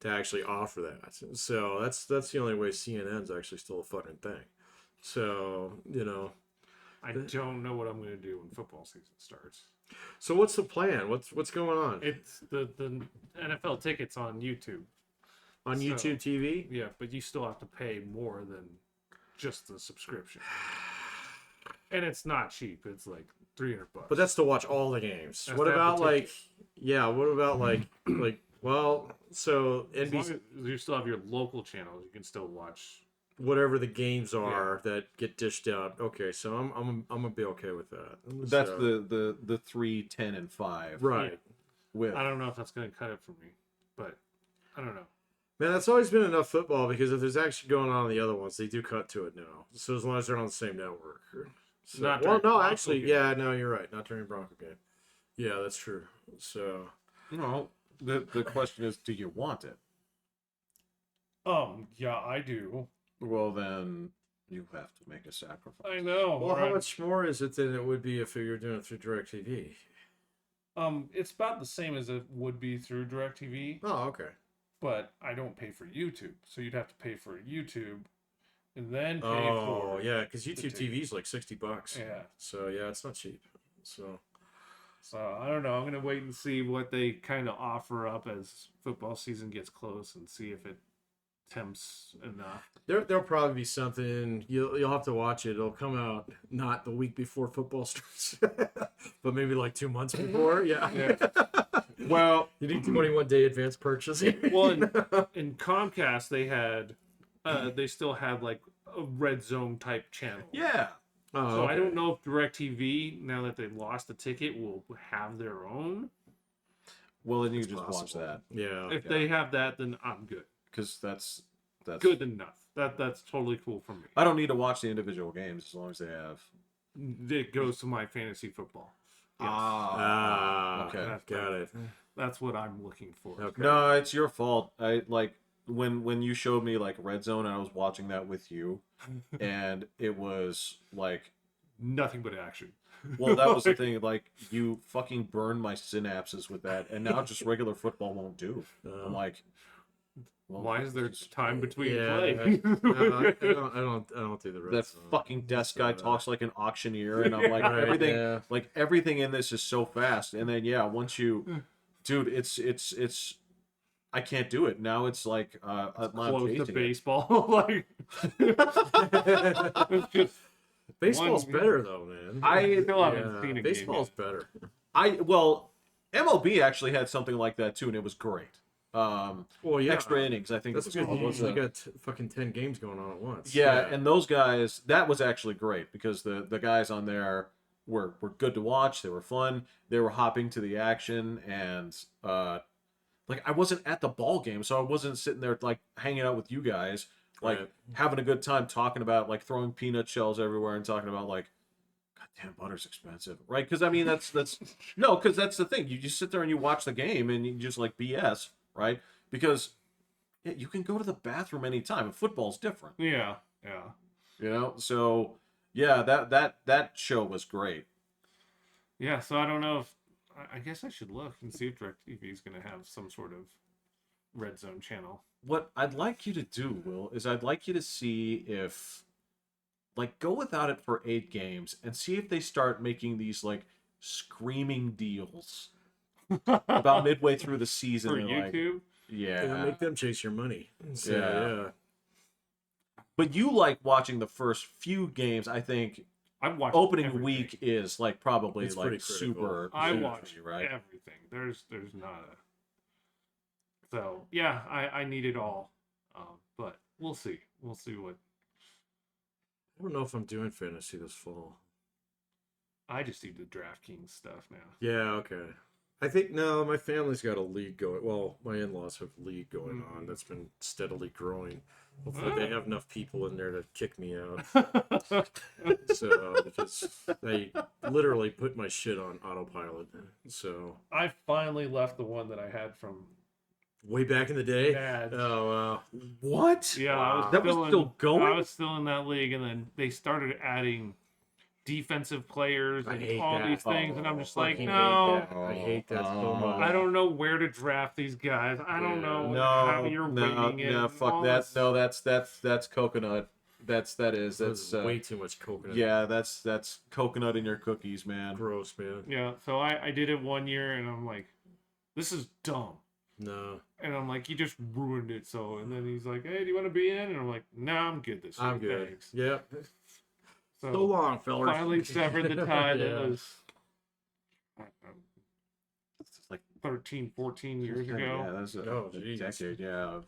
to actually offer that. So that's the only way CNN's actually still a fucking thing. So
I don't know what I'm going to do when football season starts.
So what's the plan? What's going on?
It's the NFL tickets on YouTube.
On YouTube TV?
Yeah, but you still have to pay more than just the subscription. And it's not cheap. It's like $300.
But that's to watch all the games.
That's
What
to have
about
the
like
ticket.
yeah, what about like so
As long
NBC
as you still have your local channels, you can still watch.
whatever the games are that get dished out. Okay, so I'm gonna be okay with that.
That's
So,
the 3, 10, and 5.
right.
With
I don't know if that's going to cut it for me, but I don't know.
Man, that's always been enough football because if there's actually going on in the other ones, they do cut to it now. So as long as they're on the same network. So,
Not
well,
during
no,
Bronco
actually,
game.
yeah, no, you're right. Not during Bronco game. Yeah, that's true. So
the question is, do you want it?
Yeah, I do.
Well, then you have to make a sacrifice.
I know.
well, how
right?
much more is it than it would be if you were doing it through DirecTV?
It's about the same as it would be through DirecTV,
Oh, okay.
but I don't pay for YouTube. So you'd have to pay for YouTube and then pay
Oh,
for
yeah, because YouTube
ticket.
TV is like $60.
Yeah.
So yeah, it's not cheap. So
So I don't know. I'm gonna wait and see what they kind of offer up as football season gets close and see if it tempts enough.
there'll probably be something you'll have to watch it. It'll come out not the week before football starts, but maybe like 2 months before. Yeah.
Well,
You need 21-day advance purchase.
Well, in Comcast they still had like a red zone type channel.
yeah.
Oh,
So I
okay.
don't know if DirecTV, now that they lost the ticket, will have their own.
Well, then you
It's
can just watch
possible.
that
Yeah.
If they have that, then I'm good.
because that's
Good enough. That's totally cool for me.
I don't need to watch the individual games as long as they have.
It goes to my fantasy football. Yes.
Ah,
okay.
Got it.
That's what I'm looking for.
Okay.
No, it's your fault. I like when you showed me like Red Zone and I was watching that with you, and it was like,
Nothing but action.
well, that was the thing. Like you fucking burned my synapses with that, and now just regular football won't do. I'm like, well,
Why is there time between
Yeah,
play?
I don't do the red
that
zone.
fucking desk guy talks like an auctioneer, and I'm like,
Right,
everything,
yeah.
like everything in this is so fast, and then yeah, once you, dude, it's, I can't do it now. It's like I'm
Close to
chasing it.
baseball. Like it's just
Baseball's
one-
better though, man.
I still haven't seen a
Baseball's
game
better.
Well, MLB actually had something like that too, and it was great.
Well, yeah,
extra innings. I think
that's
it was
good.
called.
You
Was
usually got fucking 10 games going on at once.
yeah, and those guys, that was actually great because the guys on there were good to watch. They were fun. They were hopping to the action, and like I wasn't at the ball game, so I wasn't sitting there like hanging out with you guys, like
Right.
having a good time talking about like throwing peanut shells everywhere and talking about like, God damn, butter's expensive, right? Because I mean that's no, because that's the thing. You just sit there and you watch the game and you just like BS, right? Because yeah, you can go to the bathroom anytime. And football's different,
Yeah.
you know. So yeah, that show was great.
Yeah, so I don't know if I guess I should look and see if DirecTV is going to have some sort of red zone channel.
What I'd like you to do, Will, is I'd like you to see if like go without it for 8 games and see if they start making these like screaming deals about midway through the season.
For
They're like,
YouTube.
Yeah, make them chase your money. So,
Yeah.
yeah.
but you like watching the first few games. I think
I've watched
opening
everything.
week is like probably
It's
like
pretty critical.
super.
I
super
watch
for you, right?
everything. There's not a. So yeah, I need it all, but we'll see. We'll see what.
I don't know if I'm doing fantasy this fall.
I just do the DraftKings stuff now.
Yeah, okay. I think no, my family's got a league going. Well, my in-laws have a league going on that's been steadily growing. Hopefully, they have enough people in there to kick me out. So because they literally put my shit on autopilot. So
I finally left the one that I had from
way back in the day.
Dad.
Oh wow.
What?
Yeah, I was
That was
still
still
in,
going?
I was still in that league, and then they started adding defensive players
I
and
hate
all
that.
these things, and I'm just like,
Fucking
no,
hate that. I hate that so much.
I don't know where to draft these guys. I don't know how you're rating it.
No,
and
fuck
all
that.
this-
No, that's coconut. That's
Way too much coconut.
yeah, that's coconut in your cookies, man.
Gross, man.
Yeah, so I did it one year, and I'm like, this is dumb.
No.
And I'm like, you just ruined it. So, and then he's like, hey, do you want to be in? And I'm like, no, I'm good this year.
I'm good.
Thanks.
Yep.
So,
So long, fellas.
finally severed the tie that
Yeah.
was I don't know,
It's like
13, 14 years
yeah,
ago.
that's
Oh,
a
jeez.
decade. Yeah,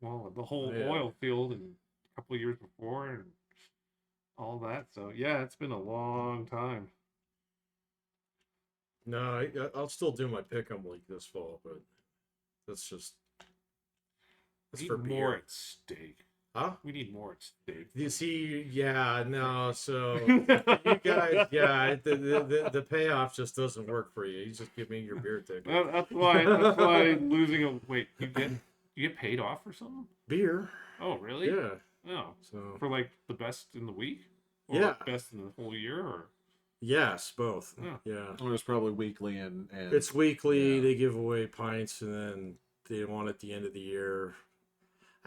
Well, the whole
Yeah.
oil field and a couple of years before and all that. So, yeah, it's been a long time.
No, I'll still do my pick'em league this fall, but that's just
We
that's
need
for
more
beer.
at stake.
Huh?
We need more at stake.
You see, yeah, no. So you guys, yeah, the payoff just doesn't work for you. You just give me your beer ticket.
That's why losing a wait, you get paid off or something?
Beer,
Oh, really?
yeah.
Oh,
So
for like the best in the week? Or
Yeah.
best in the whole year? Or
yes, both.
Yeah.
Yeah.
it was probably weekly and
It's weekly.
Yeah.
They give away pints, and then they want at the end of the year.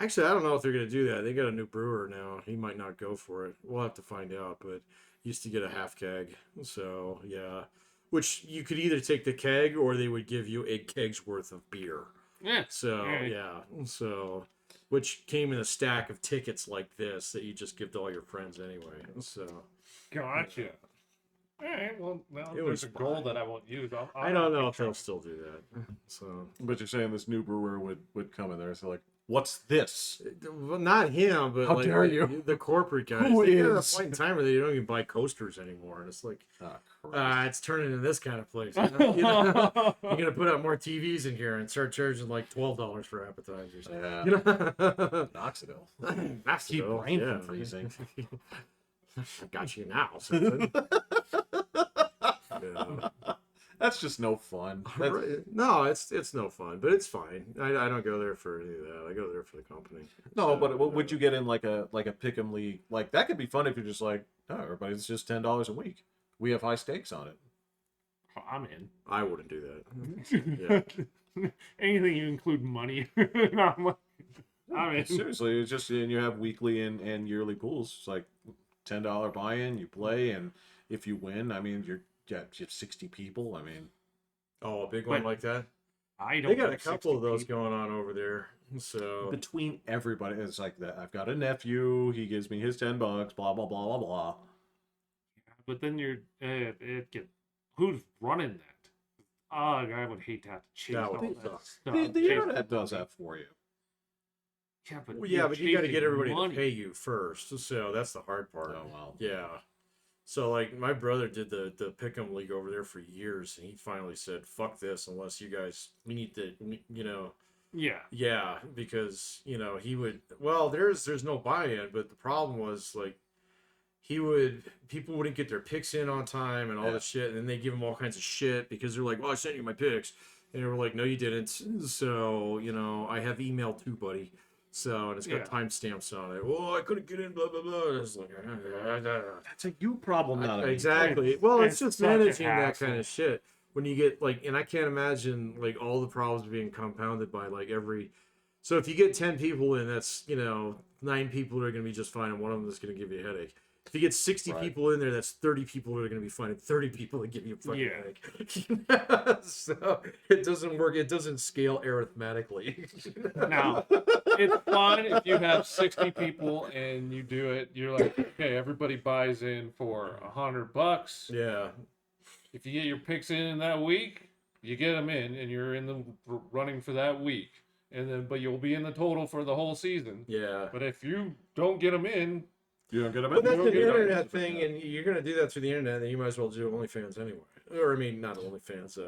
Actually, I don't know if they're going to do that. They got a new brewer now. He might not go for it. We'll have to find out. But used to get a half keg, so yeah. Which you could either take the keg, or they would give you a keg's worth of beer.
yeah.
So
Right.
yeah, so which came in a stack of tickets like this that you just give to all your friends anyway. So
Gotcha. All right. Well,
It
there's
was
a goal
fine.
that I won't use.
I don't know if they'll still do that. So
But you're saying this new brewer would come in there. So like, what's this?
well, not him, but
How
like
dare you?
the corporate guys.
Who
They get to the
is?
point in time where they don't even buy coasters anymore, and it's like, it's turning into this kind of place. You know? You're gonna put up more TVs in here and start charging like $12 for appetizers.
Yeah.
You know,
Knoxville.
that's
Keep
dope,
brain
yeah.
from freezing.
I got you now. Something. Yeah.
That's just no fun. That's,
Right. No, it's no fun, but it's fine. I don't go there for any of that. I go there for the company.
no,
So,
but would you get in like a pick'em league? Like that could be fun if you're just like, oh, everybody's just $10 a week. We have high stakes on it.
I'm in.
I wouldn't do that. Yeah.
Anything you include money. I'm in.
Seriously, it's just and you have weekly and yearly pools. It's like $10 buy-in. You play, and if you win, I mean, you have 60 people. I mean,
Oh, a big one
But-
like that.
I don't
They got a
have
couple
60
of those
people.
going on over there. So
between everybody, it's like that. I've got a nephew. He gives me his $10. Blah blah blah blah blah.
But then you're it get who's running that? I would hate to have to chase
That would
all
be
that
tough.
stuff.
The
chase
internet
the
does
money.
that for you.
Yeah, but
Well,
you're
yeah, but you got to
chasing
get everybody
money.
to pay you first. So that's the hard part.
Oh well.
Yeah. So like my brother did the pick'em league over there for years, and he finally said, "Fuck this! Unless you guys, we need to, you know."
Yeah.
Yeah, because he would. Well, there's no buy-in, but the problem was like people wouldn't get their picks in on time and all
Yeah.
this shit, and then they give him all kinds of shit because they're like, "Well, I sent you my picks," and they were like, "No, you didn't." So I have email too, buddy. So and it's got
Yeah.
timestamps on it. Oh, I couldn't get in. Blah blah blah. It's like
That's a you problem, not a me
exactly.
It's-
Well, it's
it's
just
such a
managing that kind
hassle.
of shit when you get like, and I can't imagine like all the problems being compounded by like every. So if you get 10 people in, that's 9 people are going to be just fine, and one of them is going to give you a headache. If you get 60
Right.
people in there, that's 30 people that are going to be fine, and 30 people that give you a fucking
Yeah.
headache. So it doesn't work. It doesn't scale arithmetically.
Now, it's fun if you have 60 people and you do it. You're like, okay, everybody buys in for $100.
Yeah.
If you get your picks in that week, you get them in, and you're in the running for that week. And then, but you'll be in the total for the whole season.
Yeah.
But if you don't get them in,
You don't get them
But that's
don't
an
get it.
internet thing, and you're going to do that through the internet, then you might as well do OnlyFans anyway. Or, I mean, not OnlyFans.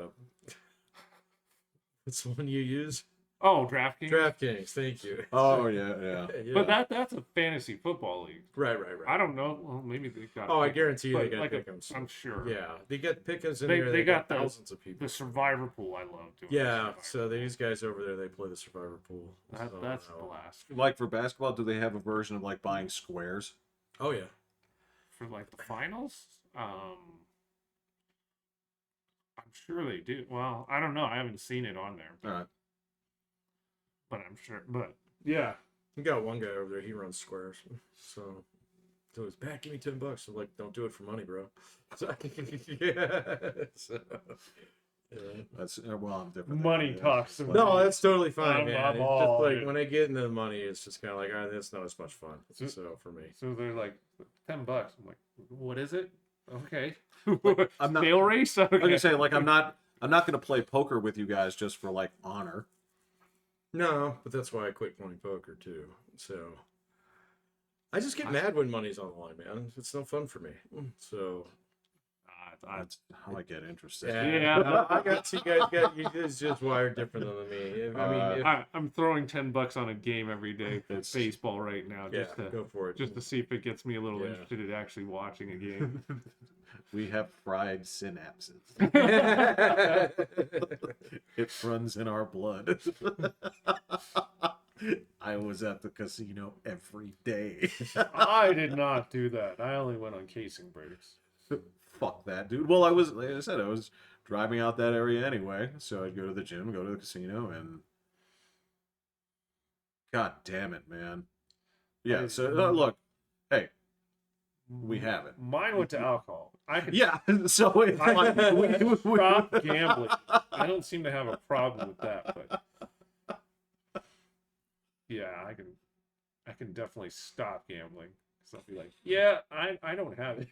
What's the one you use?
oh, DraftKings.
DraftKings. Thank you.
Oh yeah, yeah.
Yeah.
But that's a fantasy football league.
Right.
I don't know. Well, maybe they got.
Oh, I guarantee you they
but
got
like
pick'ems.
I'm sure.
Yeah, they get pick'ems in
They-
there.
they got the-
thousands of people.
The Survivor pool, I love doing.
Yeah,
the
so
Survivor
these guys over there, they play the Survivor pool.
That,
So,
that's a blast.
Like for basketball, do they have a version of like buying squares?
Oh yeah.
For like the finals, I'm sure they do. Well, I don't know. I haven't seen it on there,
All right.
but I'm sure. But yeah,
We got one guy over there. He runs squares. So he's back. Give me $10. I'm like, don't do it for money, bro. So, yeah. So, yeah.
That's well, I'm different.
money
Yeah.
talks.
No, that's totally fine,
I'm-
man.
I'm
It's
all
just like
in.
when I get into the money, it's just kind of like, that's not as much fun.
So-
So for me,
So they're like $10. I'm like, what is it? Okay.
I'm not-
Scale race. Okay.
I'm gonna say like I'm not gonna play poker with you guys just for like honor.
no, but that's why I quit playing poker too. So I just get mad when money's on the line, man. It's no fun for me. So
That's how I get interested.
Yeah.
I got you guys just wired different than me. I mean,
I'm throwing $10 on a game every day for
It's-
baseball right now,
yeah,
just to
go for it.
just to see if it gets me a little
Yeah.
interested in actually watching a game.
We have fried synapses. It runs in our blood. I was at the casino every day.
I did not do that. I only went on casing breaks.
Fuck that, dude. Well, I was, like I said, I was driving out that area anyway, so I'd go to the gym, go to the casino, and God damn it, man. Yeah. So look, hey, we have it.
Mine went to alcohol. I could
Yeah. So it's like,
stop gambling. I don't seem to have a problem with that, but yeah, I can definitely stop gambling. So I'll be like, yeah, I don't have it.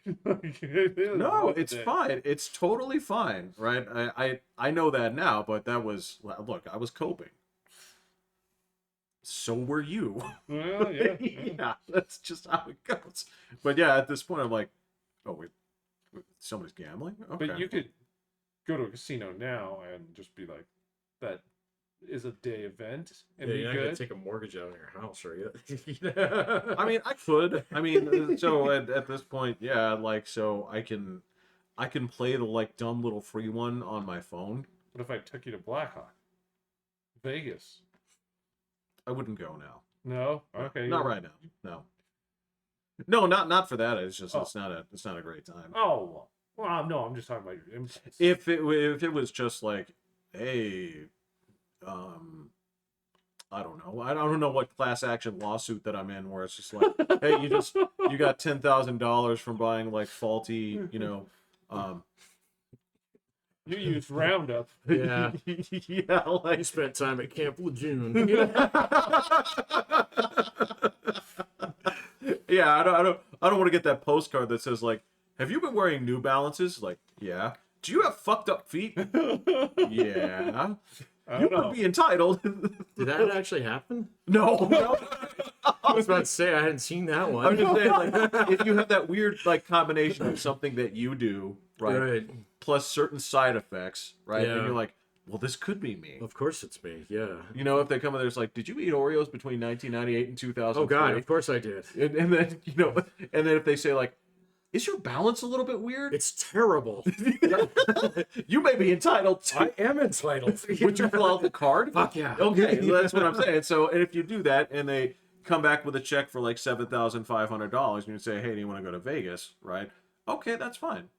No, it's fine. It's totally fine, right? I know that now, but that was look. I was coping. So were you.
Well, yeah.
Yeah, that's just how it goes. But yeah, at this point, I'm like, oh wait, somebody's gambling. Okay.
But you could go to a casino now and just be like, that is a day event and
yeah,
be
you're not gonna
good.
take a mortgage out on your house, are you?
I mean, I could. I mean, so at this point, yeah, like, so I can play the like dumb little free one on my phone.
What if I took you to Blackhawk, Vegas?
I wouldn't go now.
No, okay,
Not right now. No, not for that. It's just it's not a great time.
Oh, well, no, I'm just talking about your impulse.
If it was just like, hey, I don't know. I don't know what class action lawsuit that I'm in where it's just like, hey, you got $10,000 from buying like faulty,
You used Roundup.
Yeah.
yeah, like
You spent time at Camp Lejeune.
yeah, I don't want to get that postcard that says like, have you been wearing New Balances? Like, yeah. Do you have fucked up feet? Yeah.
I
You
don't know.
would be entitled.
Did that actually happen?
No.
I was about to say I hadn't seen that one.
I'm just saying, like, if you have that weird, like, combination of something that you do, right, plus certain side effects, right, and
Yeah.
you're like, well, this could be me.
Of course it's me. Yeah.
You know, if they come in there, it's like, did you eat Oreos between 1998 and 2000?
Oh God, of course I did.
And then, you know, and then if they say, like, is your balance a little bit weird?
It's terrible.
You may be entitled to.
I am entitled.
Would you fill out the card?
Fuck yeah.
Okay, that's what I'm saying. So, and if you do that, and they come back with a check for like $7,500, and you say, "Hey, do you want to go to Vegas?" Right? Okay, that's fine.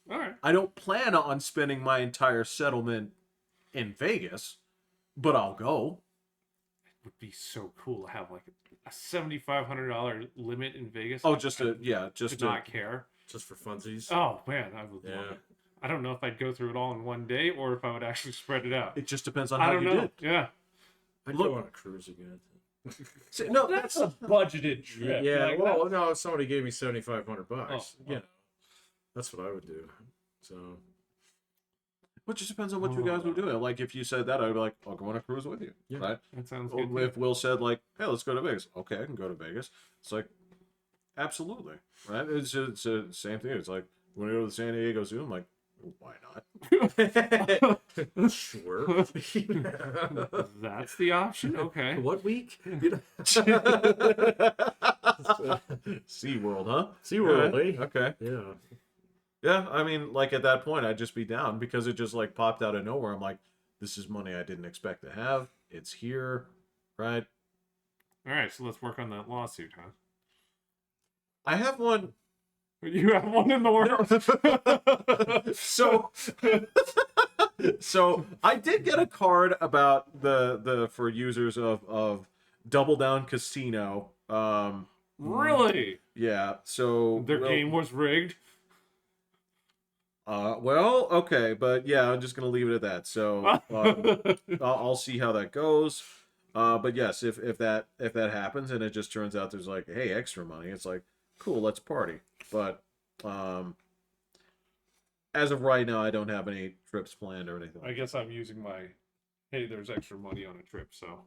All right.
I don't plan on spending my entire settlement in Vegas, but I'll go.
It would be so cool to have like a $7,500 limit in Vegas.
Oh, just to just
to
to
not care.
Just for funsies.
Oh man, I would
Yeah.
love it. I don't know if I'd go through it all in one day or if I would actually spread it out.
It just depends on
I
how
don't
you
know.
did.
Yeah,
I'd
Look-
go on a cruise again.
See, no,
that's a budgeted trip.
Yeah.
Like,
Well, no, if somebody gave me $7,500,
Oh,
you know, that's what I would do. So.
It just depends on what you guys were doing. Like, if you said that, I'd be like, I'll go on a cruise with you.
Yeah.
Right?
that sounds good.
Or if Will said, like, hey, let's go to Vegas. Okay, I can go to Vegas. It's like, absolutely. Right? It's the same thing. It's like, when I go to the San Diego Zoo, I'm like, why not?
Sure.
That's the option. Okay.
What week?
SeaWorld, huh?
SeaWorld,
Yeah,
eh?
okay.
Yeah.
Yeah, I mean, like, at that point, I'd just be down because it just, like, popped out of nowhere. I'm like, this is money I didn't expect to have. It's here, right?
All right. So let's work on that lawsuit, huh?
I have one.
You have one in the works.
So I did get a card about the for users of Double Down Casino.
Really?
Yeah. So
Their game was rigged.
Well, okay, but yeah, I'm just gonna leave it at that. So I'll see how that goes. But yes, if that happens and it just turns out there's like, hey, extra money, it's like, cool, let's party. But as of right now, I don't have any trips planned or anything.
I guess I'm using my, hey, there's extra money on a trip, so.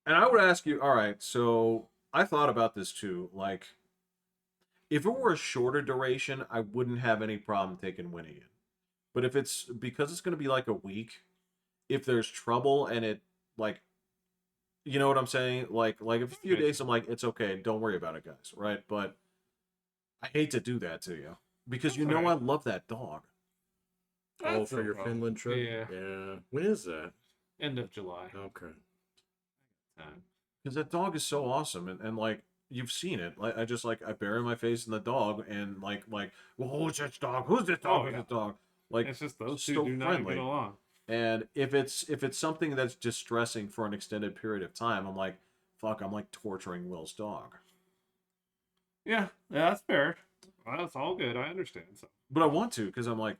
And I would ask you, all right, so I thought about this too. Like, if it were a shorter duration, I wouldn't have any problem taking Winnie in. But if it's, because it's going to be like a week, if there's trouble and it, like, you know what I'm saying? Like a few days, I'm like, it's okay, don't worry about it, guys, right? But I hate to do that to you. Because you know I love that dog.
Oh,
That's
for
no
your
problem.
Finland trip?
Yeah.
Yeah. When is that?
End of July.
Okay.
Because that dog is so awesome. And like, you've seen it. Like, I just, like, I bury my face in the dog and like, well, who's this dog? Who's this dog?
Oh,
Who's
yeah.
this dog? Like,
It's just those two
so
do not
friendly.
get along.
And if it's something that's distressing for an extended period of time, I'm like, fuck, I'm like torturing Will's dog.
Yeah, that's fair. Well, that's all good. I understand. So.
But I want to, because I'm like,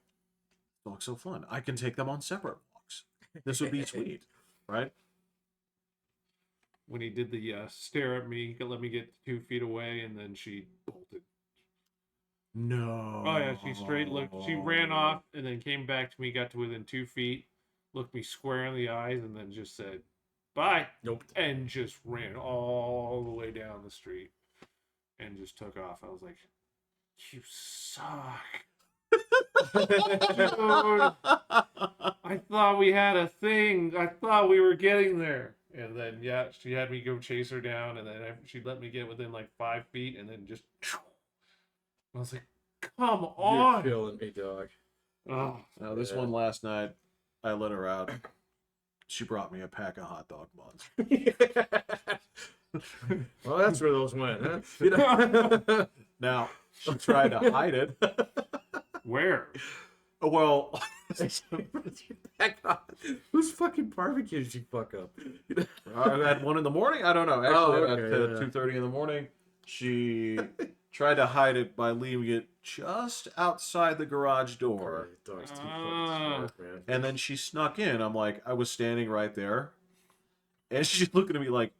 dog's so fun. I can take them on separate walks. This would be sweet, right?
When he did the stare at me, let me get 2 feet away, and then she bolted.
No.
Oh yeah, she straight looked. She ran off and then came back to me, got to within 2 feet, looked me square in the eyes, and then just said, "Bye."
Nope.
And just ran all the way down the street, and just took off. I was like, "You suck." Dude, I thought we had a thing. I thought we were getting there. And then, yeah, she had me go chase her down, and then she let me get within like 5 feet, and then just. I was like, come on.
You're killing me, dog.
Oh,
Now, this one last night, I let her out. She brought me a pack of hot dog buns.
Well, that's where those went, huh? You know?
Now, she tried to hide it.
where?
Well,
Whose fucking barbecue did you fuck up?
I had 1 in the morning. I don't know. Actually,
Oh,
at
okay, yeah.
2:30 in the morning, she tried to hide it by leaving it just outside the garage door.
Dog's too fucking smart, man.
And then she snuck in. I'm like, I was standing right there. And she's looking at me like,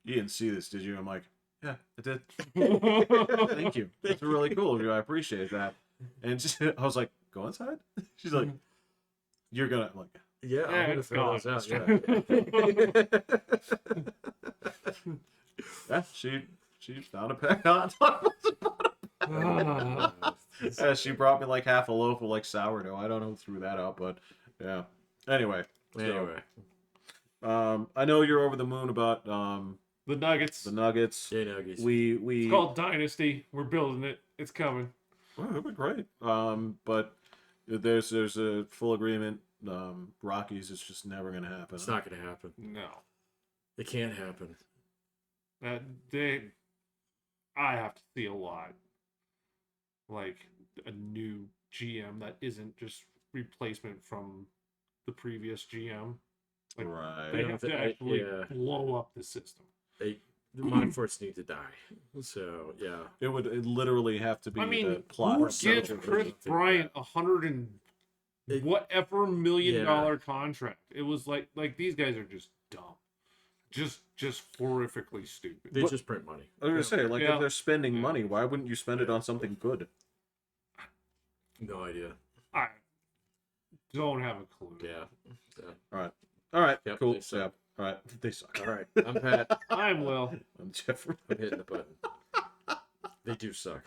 you didn't see this, did you? I'm like, yeah, I did. Thank you. That's really cool of you. I appreciate that. And just, I was like, go inside. She's like, you're gonna like.
Yeah,
Yeah,
I'm gonna
it's
throw
gone.
those out. Yeah.
Yeah, she found a pack of hot dogs.
Ah.
Yeah, she brought me like half a loaf of like sourdough. I don't know who threw that out, but yeah. Anyway,
Anyway,
I know you're over the moon about
The Nuggets.
the Nuggets.
J Nuggies.
We
It's called Dynasty. We're building it. It's coming.
well, it'd be great. But there's a full agreement. Rockies is just never gonna happen.
It's not gonna happen.
No.
It can't happen.
I have to see a lot. Like a new GM that isn't just replacement from the previous GM. Like,
Right.
they
Yeah,
have
but
to actually
yeah.
blow up the system.
The Monforts need to die. So yeah.
It literally have to be
I mean,
the plot.
who
of
gives
Celtic
Chris
version.
Bryant whatever $1 million
Yeah.
contract? It was like these guys are just dumb, just horrifically stupid.
They
But-
just print money.
I was gonna say, like,
Yeah.
if they're spending money, why wouldn't you spend it on something good?
No idea.
I don't have a clue.
Yeah.
All right,
Yep,
cool.
they suck.
Yeah, all right, they suck.
All right. I'm Pat.
I'm Will.
I'm Jeffrey.
I'm hitting the button. They do suck.